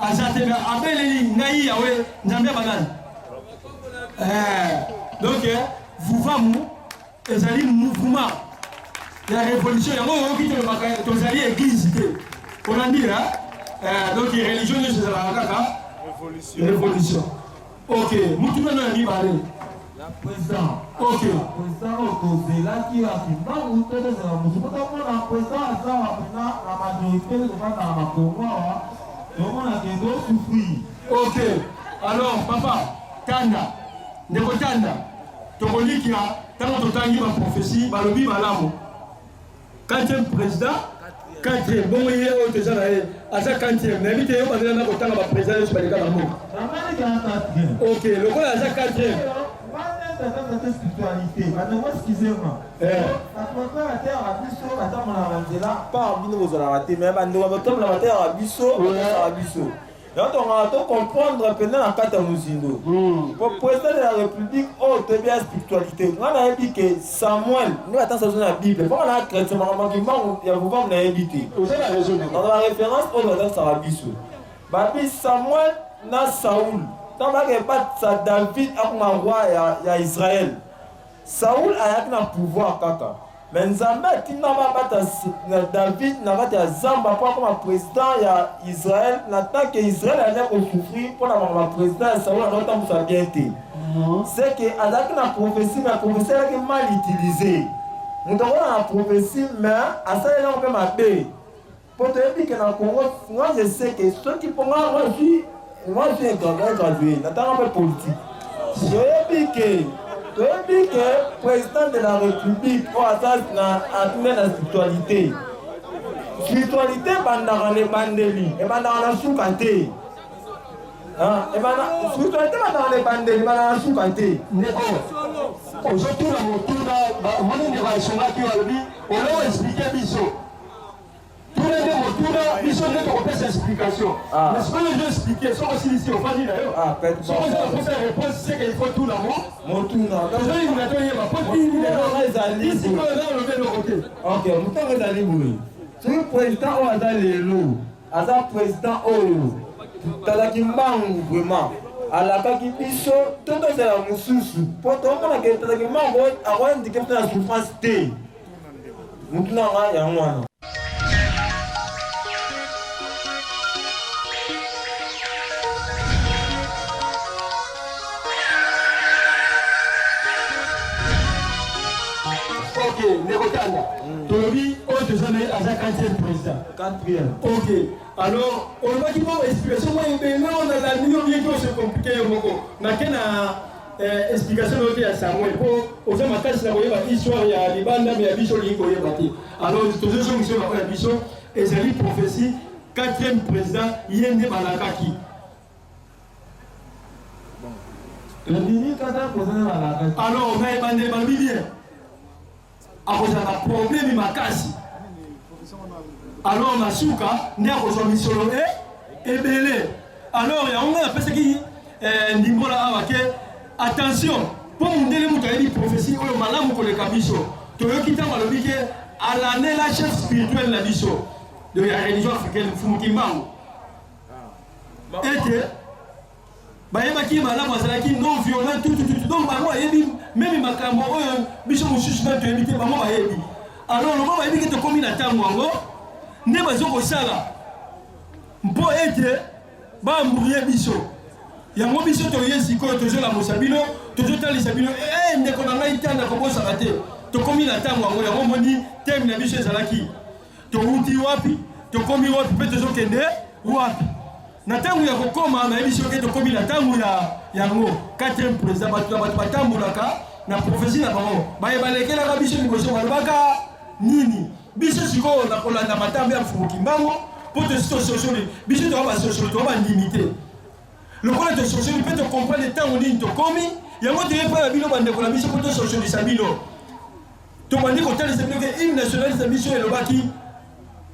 azatebe abeleli ngai yawe nzambe banane. Donc, vous vamu ezali mouvement la révolution yango oki to tozali église te. On a dit là donc religion c'est la kaka révolution. OK, mutu na ni balé. Président. Ok. Président okozelaki akimba utelezela mosusu tokomona président aza wapena na majorité kovanda na makongo awa tomona kende osufrir. Ok. Alors papa tanda ndeko tanda tokolikira ntango totangi baprophétie balobi malamu 4e président 4e bongo ye oyo toza na ye aza 4e nayebi te yo bandela na kotanga baprésident nyonso baleka bango. Ok lokola aza 4e spiritualité, excusez-moi. Par bino vous allez rater, mais bando batom la terre à biso, à biso. Donc on va comprendre pendant la carte Muzindo. Pour président de la République, oh tu bien spiritualité. On a dit que Samuel, nous attendons sur la Bible. Pour la chrétien, maman qui manque, il y a vous pas me l'inviter. Vous avez raison. Dans la référence, on va dans sa biso. Babi Samuel na Saoul. Tant que pas David a un roi ya Israël. Saoul a un pouvoir kaka. Mais Nzambe tina ba David na ba Zamba pas comme président ya Israël, n'attend que Israël allait souffrir pour la président Saoul a longtemps ça bien été. C'est que avec la prophétie, mais la prophétie est mal utilisée. Nous avons la prophétie mais à ça il a un peu ma paix. Pour te dire que dans le Congo, moi je sais que ceux qui pour moi je suis un gradué, notamment un peu politique. Je dis que le président de la République, au hasard, a tourné la spiritualité. spiritualité bandaka na ebandeli ebandaka na suka te spiritualité bandaka na ebandeli ebandaka na suka te ndeko ozotuna motuna omoni ndeko asongaki alobi olo explike biso tuna nde motuna biso nde tokopesa explication mais sikoyo ezo explike soko osilisi ofandi na yo soko oza naposa réponse seke il faut tuna motuna tozolinga toyeba po tisikoyo eza olobi eloko te ok motango ezali boye soki président oyo aza lelo aza président oyo tazalaki mbangu vraiment alakaki biso to tozala mosusu mpo tomonake tazalaki mbangu akoindike mpe na souffrance te mutu nanga yango wana ok nekotanda tolobi oyo tozana aza 4e président 4e ok alors olobaki mo explication mo ebenge onala nino bieki ose compliqué yo moko nake na explication oyo te ya samuel mpo oza makasi na koyeba histoire ya libanda me ya biso olingi koyeba te alors tozozongisa oyo ya biso ezali prophétie 4e président ye nde balakaki alors na ebandeli balobi bien akozala problème makasi alors na suka nde akozwa misolo ebele alors yango ngai apesaki ndimbola awa ke attention mpo mundele moto ayebi prophétie oyo malamu koleka biso toyoki ntango alobi ke alanela chef spirituel na biso ya religion africaine fumuki mbangu ete bayebaki malamu azalaki non violent tutututu donc bango bayebi meme makambo oyo biso mosusu na toyebi te bango bayebi alors longo bayebi ke tokomi na ntango yango nde bazokosala mpo ete bambrouye biso yango biso toye sikoyo tozolamusa bino tozotalisa bino ndeko na ngai tanda kobosaka te tokomi na ntango yango yango moni teme na biso ezalaki touti wapi tokomi wapi mpe tozokende wapi na ntango ya kokoma nayebi soki tokomi na ntango yango 4e président bato batambolaka na prophétie na bango bayebalekelaka biso liboso balobaka nini biso sikoyo na kolanda matambe ya mfumuki mbango mpo tososioli biso toka basosioli toka bandimi te lokola tososioli mpe tokomprendre ntango nini tokomi yango toyepa na bino bandeko na biso mpo tososiolisa bino tobandi kotalisa bino ke hymne nationaliste na biso elobaki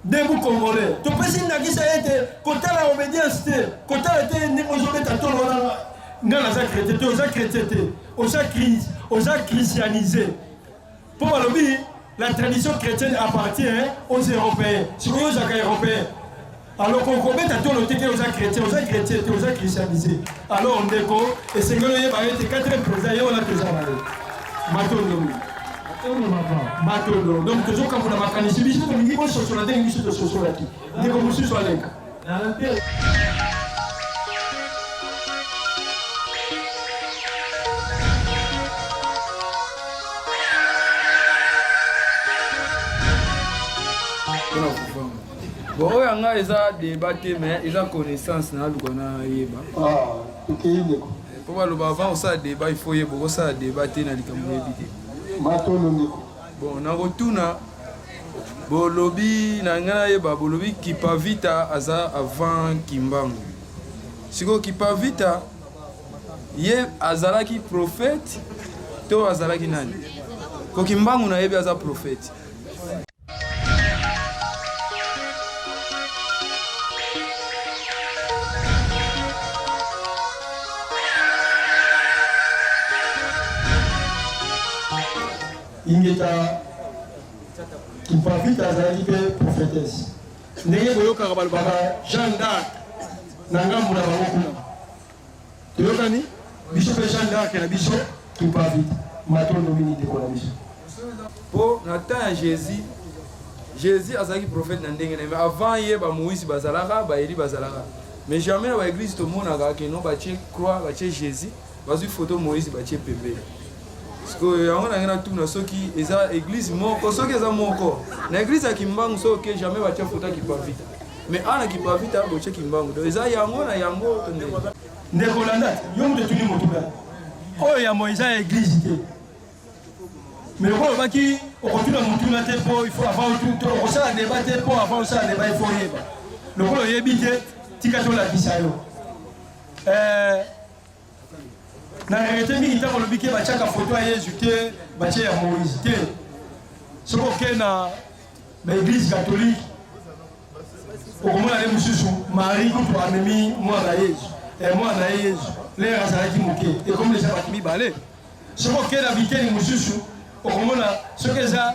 debout congolais topesi ndakisa ete kotala obédience te kotala te ndenge ozobeta tolo wana nga naza chrétien te oza chrétien te oza christianisé mpo balobi la tradition chrétienne appartient aux européens sikoyo ozaka européen alors kokobeta tolo te ke oza chrétien te oza christianisé alors ndeko esengeli oyeba ete 4e président ye wana toza na ye matondo matondo donc tozokambola makanisi biso tolingi bososola ndenge biso tososolaki ndeko mosusu aleka bon oyo yanga eza débat te mais eza connaissance na aluka na yeba tokei ndeko mpo baloba avant osala débat il faut yeba okosala débat te na likambo oyebi te matondo ndeko bon nakotuna bolobi na ngai nayeba bolobi Kipavita aza avant Kimbangu sikoyo Kipavita ye azalaki prophète to azalaki nani ko Kimbangu nayebi aza prophète ingeta Kipavita azalaki mpe prophétesse ndenge boyokaka balobaka Jeanne d'Arc na ngambo na bango kuna toyokani biso mpe Jeanne d'Arc na biso Kipavita matondo mingi ndeko na biso mpo na temps ya Jésus azalaki prophète na ndenge na ye mais avant ye bamoïse bazalaka baeli bazalaka mais jamais na baeglise tomonaka keno batie croix batie Jésus bazwi photo moïse batie pembeni sikoyo yango nange natuna soki eza église moko soki eza moko na église ya Kimbangu soki jamais batia photo ya Kipavita mais ana Kipavita botie Kimbangu donc eza yango na yango ndeko landa yo moto tuni motuka oyo ya mo eza église te mais le rôle qui au retour de mutu na te po il faut avant tout on ça débat te po avant ça débat il faut yeba le rôle yebite tika to la bisayo na réalité mingi ta ko bike ba chaka photo ya Jésus te ba che ya Moïse te ce que na l'église catholique au moment là mususu Marie ko to amemi moi na Yesu et moi na Yesu les razaki muke et comme les gens qui balé ce que na bike mususu au moment là ce que ça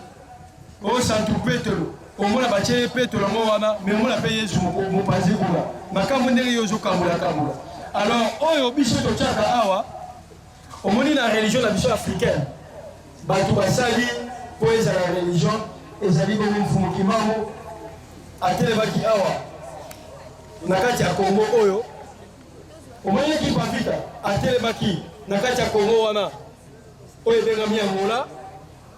au centre Petro au moment là ba che Petro mo wana mais mo la pe Yesu mo pazi kula makambo ndenge yozo kamula kamula alors oyo biso to chaka awa au moins la religion la mission africaine bato basali po eza la religion ezali ko mfumu kimamo atelebaki awa na kati ya Kongo oyo au moins ki pavita atelebaki na kati ya Kongo wana oyo bengami ya mola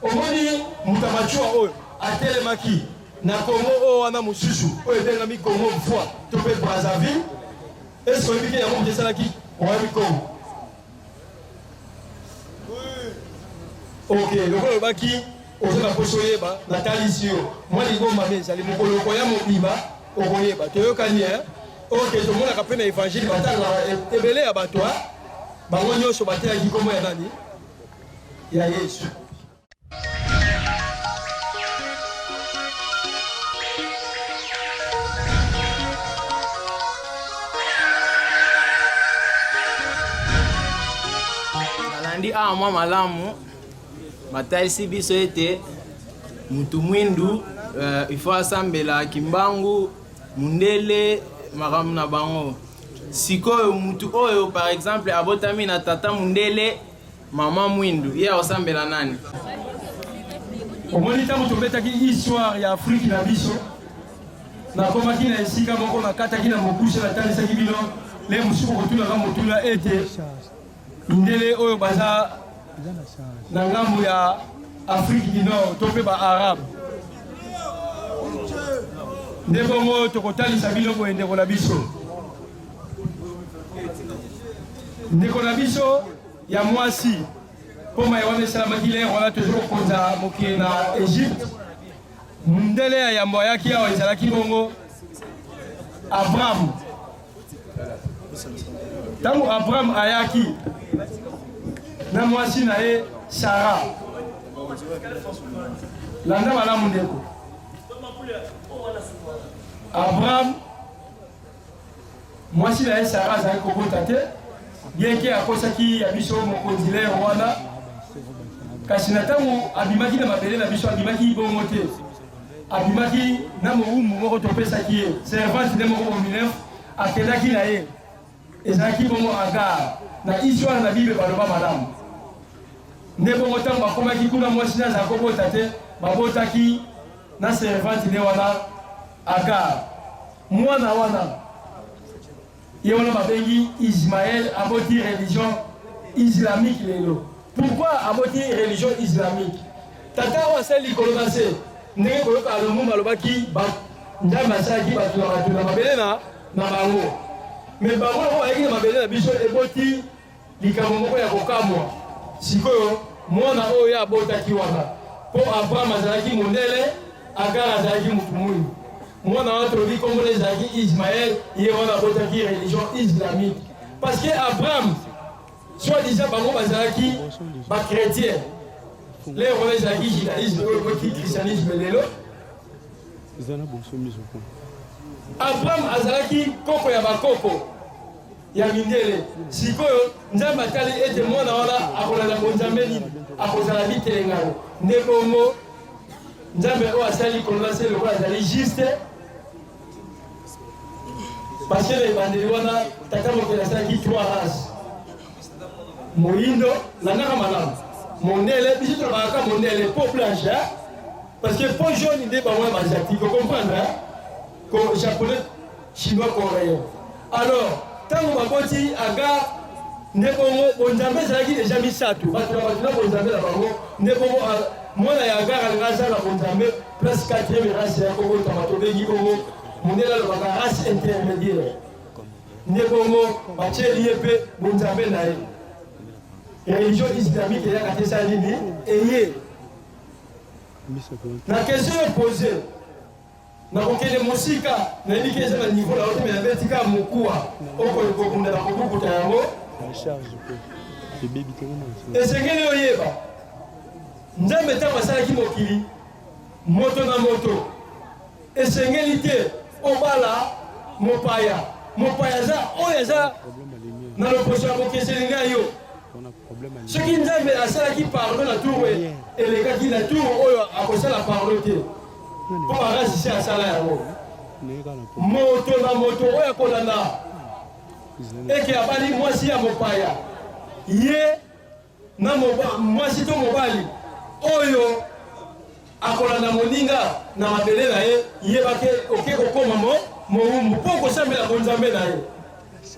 au moins mutamachua oyo atelemaki na Kongo oyo wana mususu oyo bengami Kongo mfwa to pe Brazzaville est-ce que biki ya mo desalaki oyo Kongo. Ok, le rôle baki, on se la pose yeba, la talisio. Moi les gars m'amènent, ça les mon colo koya mon biba, au koyeba. Tu veux kani hein? Ok, tout le monde a capé na évangile, bata la ebelé abattoir. Bango nyoso batia ki komo ya nani? Ya Yesu. Alandi moi malamu. Matalisi biso ete mutu mwindu il faut asambela kimbangu mundele maramu na bango sikoyo mutu oyo par exemple abotami na tata mundele mama mwindu ye asambela nani omoni ntango tobetaki histoire ya Afrique na biso nakomaki na esika moko nakataki na mokushe natalisaki bino le mosuku kotulaka motula ete mindele oyo baza na ngambo ya Afrique du Nord to pe ba arabe nde bongo tokotalisa bino boye ndeko na biso ya mwasi po ma yawana esalamaki lere wana toujours kokonza mokili na Égypte mundele ya yambo ayaki awa ezalaki bongo Abraham ntango Abraham ayaki na mwasi na ye Sarah landa malamu ndeko Abraham mwasi na ye Sarah azali kobota te bien ke akosaki ya biso mokonzi lere wana kasi na ntango abimaki na mabele na biso abimaki bongo te abimaki na mowumbu moko topesaki ye servante nde moko bominef akendaki na ye ezalaki bongo Agar na histoire na Bible baloba malamu nde bongo ntango bakomaki kuna mwasi na azala kobota te babotaki na servante ne wana Agar mwana wana ye wana babengi Ismaël aboti religion islamique lelo. Pourquoi aboti religion islamique? Tata oyo asali likolo na se ndenge koyoka alomo balobaki nzambe asalaki bato na mabele na bango me bango oyo bayaki na mabele na biso eboti likambo moko ya kokamwa sikoyo mwana oyo abotaki wana po Abraham azalaki mondele Agar azalaki mutu mwindu mwana wana tolobi kombo ezalaki Ismaël ye wana abotaki religion islamique parce que Abraham soi-disant bango bazalaki bachrétien lero wana ezalaki judaïsme oyo ekoti christianisme lelo Abraham azalaki koko ya bakoko ya mindele sikoyo nzambe atali ete mwana wana akolanda bonzambe nini akozala bitelengano nde bongo nzambe oyo asali kolona se lokola azali juste parce que na ebandeli wana tata mokili asalaki 3 races moyindo landaka malamu mondele biso tolobakaka mondele peau blanche parce que peau jaune nde bango ya baasiatique ocomprendre ko japonais chinois coréen alors ntango baboti Agar nde bongo bonzambe ezalaki deja misato bato na bato na bonzambe na bango nde bongo mwana ya Agar alinga azala bonzambe place 4e race ya kobotama tobengi bongo mondele alobaka race intermédiaire nde bongo batieli ye mpe bonzambe na ye religion islamique eyaka te esa nini eye na question posée na kokende mosika na yebiki eza na niveau na oto mena betika mokuwa okokunda na kokukuta yango esengeli oyeba nzambe ntango asalaki mokili moto na moto esengeli te obala mopaya aza oyo aza na loposo ya kokeseli ngai yo soki nzambe asalaki pardon na tour elekaki na tour oyo akosala pardon te mpo makasi se asala yango moto na moto oyo akolanda eke abali mwasi ya mopaya ye na mwasi to mobali oyo akolanda moninga na mabele na ye yebake oke kokoma mowumbu mpo kosambela bonzambe na ye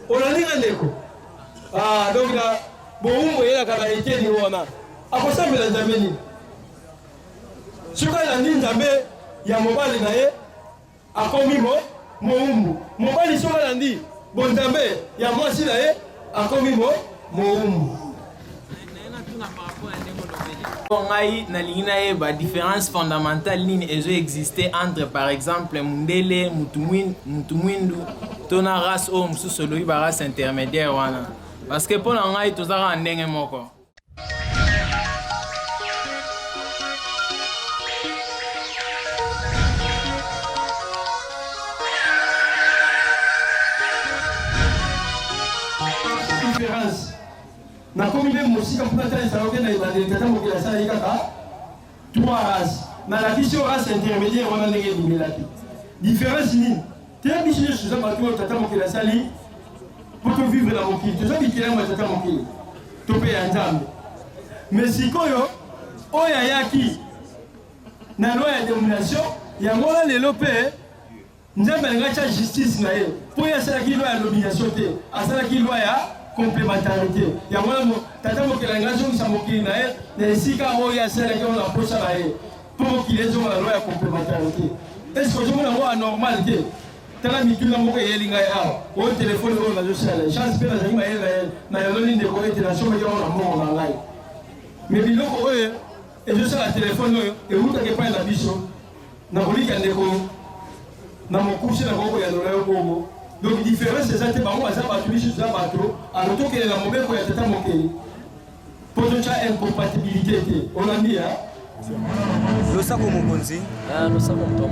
olalinga ndeko donc na bowumbu eyelaka na eteni wana akosambela nzambe nini soki alandi nzambe ya mobali na ye akomi mowumbu mobali soki alandi bonzambe ya mwasi na ye akomi mowumbu ngai nalingi nayeba différence fondamentale nini ezoexiste entre par exemple mundele mutu mwindu to na race oyo mosusu olobi barace intermédiaire wana parce que mpo na ngai tozaka na ndenge moko. nakomi mpe mosika mpona talisa oke na ebandeli tata mokili asalaki kaka 3 race nalakisi yo race intermédiaire wana ndenge ebimelaki différence nini te biso nyonso toza bato oyo tata mokili asali mpo tovivre na mokili toza bikelamu ya tata mokili to mpe ya nzambe mais sikoyo oyo ayaki na loi ya domination yango wana lelo mpe nzambe alingaki ya justice na ye mpo ye asalaki loi ya domination te asalaki loi ya complémentarité yango wana tata mokili alingi azongisa mokili na ye na esika oyo asalaki ona posa na ye mpo mokili ezonga na loi ya complémentarité estce ozomona yango anormal te tala mikili moko eyeli ngai awa oyo telefone oyo nazosala chance mpe nazali mayele na ye na yaloni ndeko ete nasomaki yango na mbongo na ngai mais biloko oyo ezosala telefone oyo ewutaka epai na biso na kolika ndeko na mokursi na koko yanola yo bongo donc différence eza te bango baza bato biso toza bato alotokele na mobeko ya tata mokeli mpo totya incompatibilité te olandi ya losako mokonzi losako moto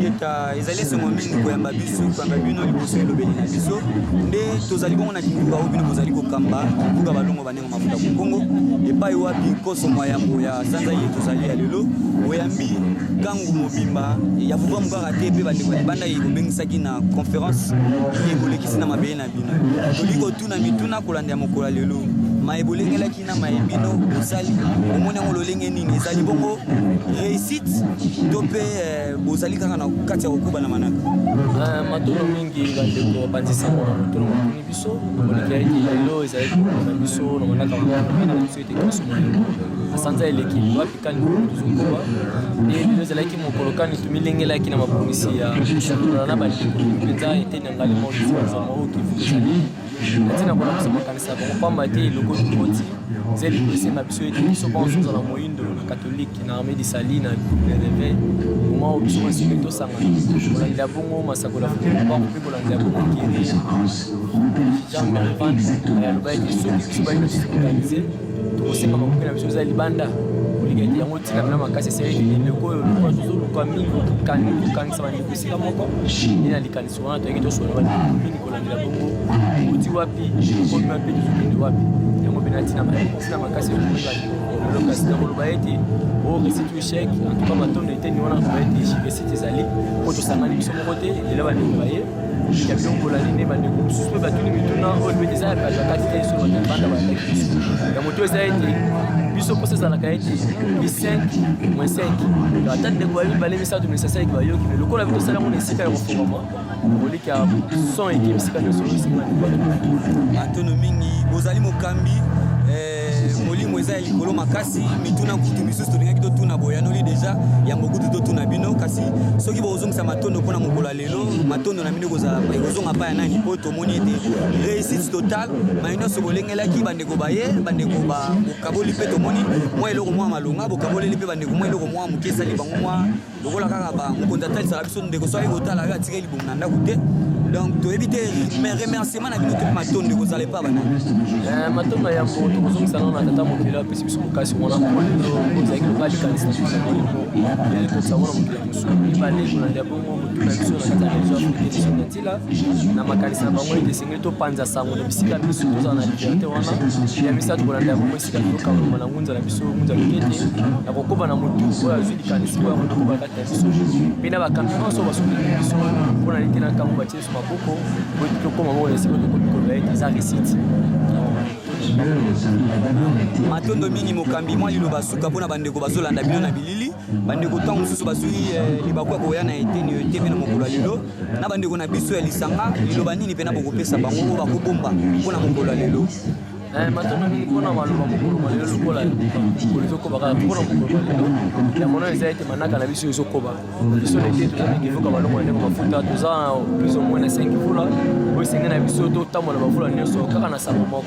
yeta ezali esengo mingi koyamba biso koyamba bino liboso elobeli na biso nde tozali bongo na libuka oyo bino bozali kokamba libuka balongo bandengo mafuta kongo epai wapi kosomo yambo ya sanza ye tozali ya lelo oyambi kangu mobimba ya pouvoir mokaka te mpe bandeko ya libanda ekobengisaki na conférence ekolekisi na mabele na bino toli kotuna mituna kolanda ya mokolo ya lelo maebolengelaki na mayebino osali omoni yango lolenge nini ezali bongo réussite to mpe bozali kaka na kati ya kokuba na manaka matolo mingi bandeko bandisango na matolo mokuni biso koleki ete lelo ezali na biso na manaka na biso ete kosomoyo asanza eleki wapi kani tozokoba nde lelo ezalaki mokolo kani tomilengelaki na mabongisi ya shakula na bandeko mpenza ete na ngali moizama oyo kivu ezali natina kona kosomakanisa bango pamba te eloko tukoti zeli kosenga biso ete biso banso ozala moyindo na catholique na armée disali na groupe de réveil moment oyo biso masiko etosangana kolandela bongo masakola bango mpe kolandela bongo kiri jean mervan aloba ete soki biso bayino tosorganize tokosenga makoki na biso eza libanda kolika ete yango tika mina makasi esali ete eloko oyo lokwa tozoluka mingi kokanisa bandeko esika moko nde na likanisi wana toyaki tosona bandeko mingi kolandela bongo oti wapi komima mpe tozokende wapi yango mpe natina makasi elokasi na koloba ete oresi tu échec antuka matondo eteni wana koba ete resite ezali mpo tosangani biso moko te lela bandeko baye ya bilongolani nde bandeko mosusu mpe batuni mituna oyo mpe eza bakati te so banda bayaki biso ya moto eza ete biso mposa ezalaka ete bi5-5 ata ndeko ya mibale misato misasaleki bayoki me lokola bi tosala yango na esika ya kofongama koleki ya son eke bisika nyonso esika na atono mingi bozali mokambi molimo eza ya likolo makasi mituna kutu misusu tolingaki totuna boyanoli deja yango kutu totuna bino kasi soki bozongisa matondo mpona mokolo ya lelo matondo na bino ekozonga pa ya nani mpo tomoni ete réussite totale mai nyonso bolengelaki bandeko baye bandeko bokaboli mpe tomoni mwa eloko mwa malonga bokaboleli mpe bandeko mwa eloko mwa moke esali bango mwa lokola kaka mokonzi atalisaka biso ndeko soki kotala yo atikeli libumu na ndako te donc toyebi te remerciement na bino te matondo ekozala epa banani matondo ya mbo tokozongisa nano na tata mokili apesi biso mokasi wana molelo ozalaki loka likanisi na biso molimo elekokisa wana mokili mosusu mibale kolanda bongo motuna biso na kati ya région africaine sur natila na makanisi na bango ete esengeli topanza sango na bisika biso tozala na liberté wana ya misato kolanda bongo esika tokamoloma na ngunza na biso ngunza mikete na kokoba na motu oyo azwi likanisi oyo akokoba kati ya biso mpe na bakambi nyonso basukeli biso mpona lete na nkambo batie biso maboko po tokoma moko esika tokobikoloba ete eza réussite matondo mingi mokambi mwa liloba suka mpona bandeko bazolanda bino na bilili bandeko ntango mosusu bazwi libaku ya koya na eteni ete mpe na mokolo ya lelo na bandeko na biso ya lisanga liloba nini mpena bokopesa bango oyo bakobomba mpona mokolo ya lelo matondo mingi mpona maloba mokolo malelo lokola mokolo ezokoba kaka mpona mokolo malelo ya mono eza ete manaka na biso ezokoba biso nete toza mingivoka balongo na ndenge mafuta toza plus au moins na 5 vula oyo esenge na biso totambola bavula nyonso kaka na sango moko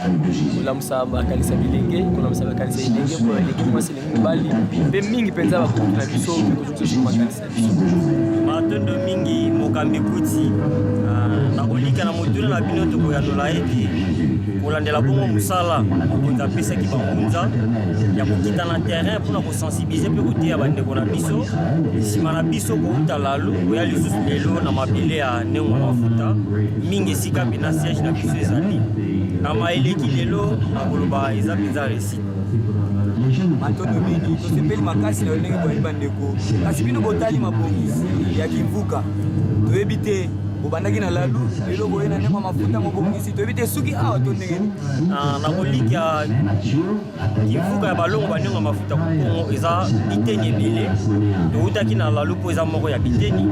kolamusa bakanisa bilenge kolamusa bakanisa elenge mpo elenge mwasi elenge mibali mpe mingi mpenza bakutu na biso mpe kozongisa makanisa na biso matondo mingi mokambi kuti nakolika na motuna na bino tokoyanola ete kolandela bongo mosala mokonzi apesaki bangunza ya kokita na terrain mpona kosensibilize mpe koteya bandeko na biso nsima na biso kouta lalu koya lisusu lelo na mabele ya ndenge mafuta mingi esika mpe na siège na biso ezali na maeleki lelo nakoloba eza mpenza réussite matondo mingi tosepeli makasi na ndenge boyebi bandeko kasi bino botali mabongisi ya kivuka toyebi te bobandaki na lalu lelo boye na ndenge mafuta mobongisi toyebi te soki awa to ndenge nakolika kivuka ya balongo bandenge mafuta kongo eza biteni ebele toutaki na lalu mpo eza moko ya biteni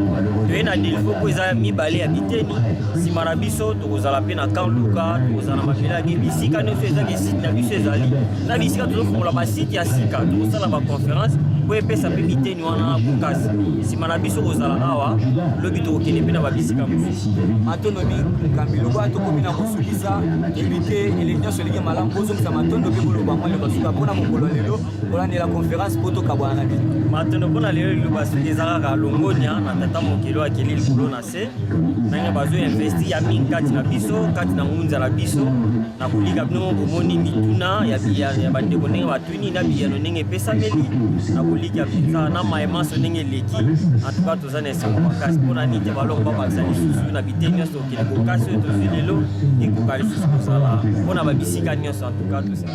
toye na delfo mpo eza mibale ya biteni nsima na biso tokozala mpe na kanluka tokozala na mabele yake bisika nyonso ezaki site na biso ezali na bisika tozofungola basite ya sika tokosala baconférence mpo epesa mpe biteni wana bokasi nsima na biso kozala awa lobi tokokende mpe na babisika matondo mikambi loba tokomi na kosukisa toyebi te eleki nyonso eleki malamu bozongisa matondo mpe boloba mwa liloba suka mpona mokolo ya lelo kolandela conférence mpo tokabwana na bino matondo mpona lelo liloba suki eza kaka longonia na tata mokelo akeli likolo na se ndenge bazoinvesti ya mingi kati na biso kati na ngunza na biso na kolika bino komoni mituna ya bandeko ndenge batuni na biyano ndenge epesameli na kolika mpenza na mayemanso ndenge eleki antuka toza na esengo makasi mpona nini te baloko babakisa lisusu na biteni nyonso okende kokasi oyo tozwi lelo ekoka lisusu kozala mpona babisika nyonso antuka toza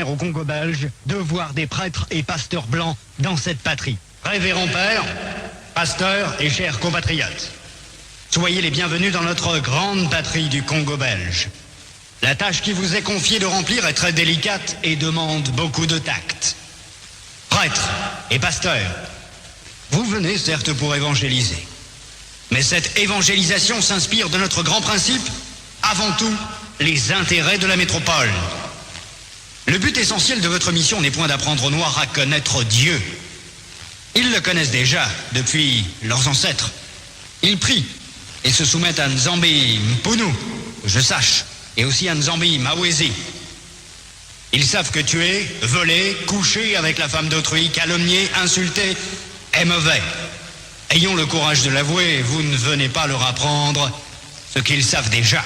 au Congo belge de voir des prêtres et pasteurs blancs dans cette patrie. Révérend Père, pasteurs et chers compatriotes, soyez les bienvenus dans notre grande patrie du Congo belge. La tâche qui vous est confiée de remplir est très délicate et demande beaucoup de tact. Prêtres et pasteurs, vous venez certes pour évangéliser, mais cette évangélisation s'inspire de notre grand principe, avant tout, les intérêts de la métropole. Le but essentiel de votre mission n'est point d'apprendre aux Noirs à connaître Dieu. Ils le connaissent déjà depuis leurs ancêtres. Ils prient et se soumettent à Nzambi Mpunu, que je sache, et aussi à Nzambi Mawezi. Ils savent que tuer, voler, coucher avec la femme d'autrui, calomnier, insulter est mauvais. Ayons le courage de l'avouer, vous ne venez pas leur apprendre ce qu'ils savent déjà.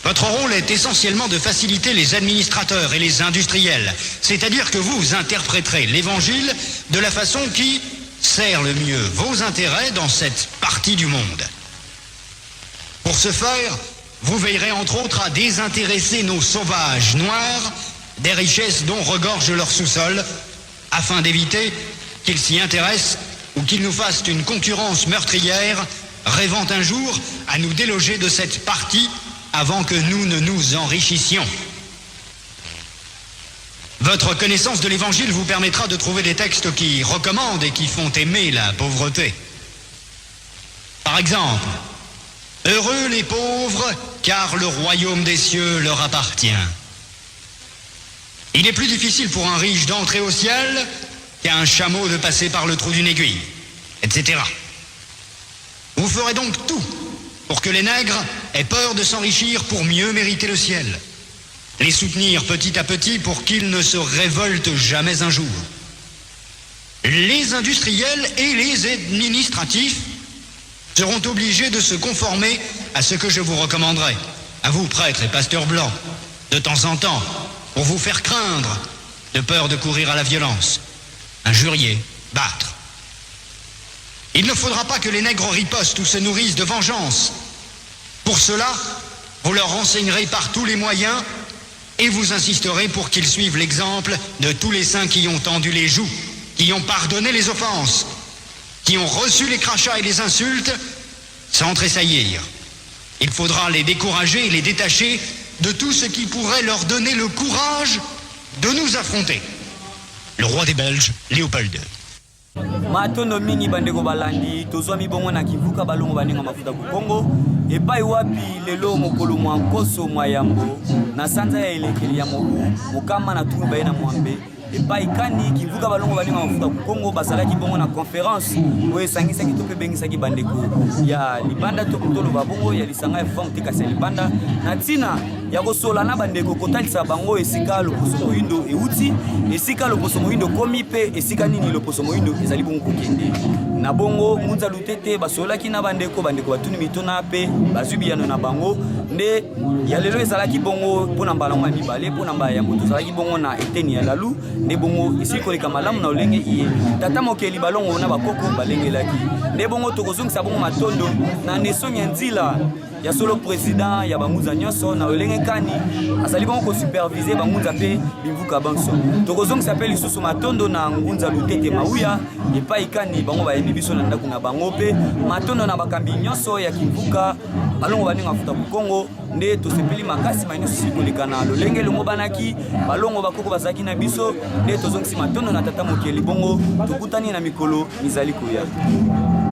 Votre rôle est essentiellement de faciliter les administrateurs et les industriels, c'est-à-dire que vous interpréterez l'évangile de la façon qui sert le mieux vos intérêts dans cette partie du monde. Pour ce faire, vous veillerez entre autres à désintéresser nos sauvages noirs des richesses dont regorge leur sous-sol, afin d'éviter qu'ils s'y intéressent ou qu'ils nous fassent une concurrence meurtrière, rêvant un jour à nous déloger de cette partie avant que nous ne nous enrichissions. Votre connaissance de l'Évangile vous permettra de trouver des textes qui recommandent et qui font aimer la pauvreté. Par exemple, « Heureux les pauvres, car le royaume des cieux leur appartient. » Il est plus difficile pour un riche d'entrer au ciel qu'à un chameau de passer par le trou d'une aiguille, etc. Vous ferez donc tout pour que les nègres aient peur de s'enrichir pour mieux mériter le ciel. Les soutenir petit à petit pour qu'ils ne se révoltent jamais un jour. Les industriels et les administratifs seront obligés de se conformer à ce que je vous recommanderai, à vous prêtres et pasteurs blancs, de temps en temps, pour vous faire craindre, de peur de courir à la violence, injurier, battre. Il ne faudra pas que les nègres ripostent ou se nourrissent de vengeance. Pour cela, vous leur renseignerez par tous les moyens et vous insisterez pour qu'ils suivent l'exemple de tous les saints qui ont tendu les joues, qui ont pardonné les offenses, qui ont reçu les crachats et les insultes sans tressaillir. Il faudra les décourager et les détacher de tout ce qui pourrait leur donner le courage de nous affronter. Le roi des Belges, Léopold II. Matondo mingi bandeko balandi tozwa mibongo na kivuka balongo baninga mafuta ku Kongo epai wapi lelo mokolo mwa nkoso mwa yambo na sanza ya elekeli ya mobu mokama na tunu bayena mwambe epai kani kivuka balongo baninga mafuta ku Kongo bazalaki bongo na conférence oyo esangisaki to mpe bengisaki bandeko ya libanda to kutolo babongo ya lisanga ya fond tekasi ya libanda na ntina ya kosola na bandeko kotalisa bango esika loposo moyindo euti esika loposo moyindo komi mpe esika nini loposo moyindo ezali bongo kokende na bongo munza lutete basolaki na bandeko batuni mitona mpe bazwi biyano na bango nde ya lelo ezalaki bongo mpona mbalango ya mibale mpona mbala ya moto ezalaki bongo na eteni ya lalu nde bongo esili koleka malamu na olenge iye tata mokeli balongo na bakoko balengelaki nde bongo tokozongisa bongo matondo na nesoni ya nzila ya solo président ya bangunza nyonso na olenge kani azali bongo kosupervise bangunza mpe bimvuka banso tokozongisa mpe lisusu matondo na ngunza lutete mauya epai kani bango bayembi biso na ndako na bango mpe matondo na bakambi nyonso ya kimvuka balongo baninga mafuta ku Kongo nde tosepeli makasi mainyoso sili koleka na lolenge longo banaki balongo bakoko bazalaki na biso nde tozongisi matondo na tata mokeli bongo tokutani na mikolo mizali koya.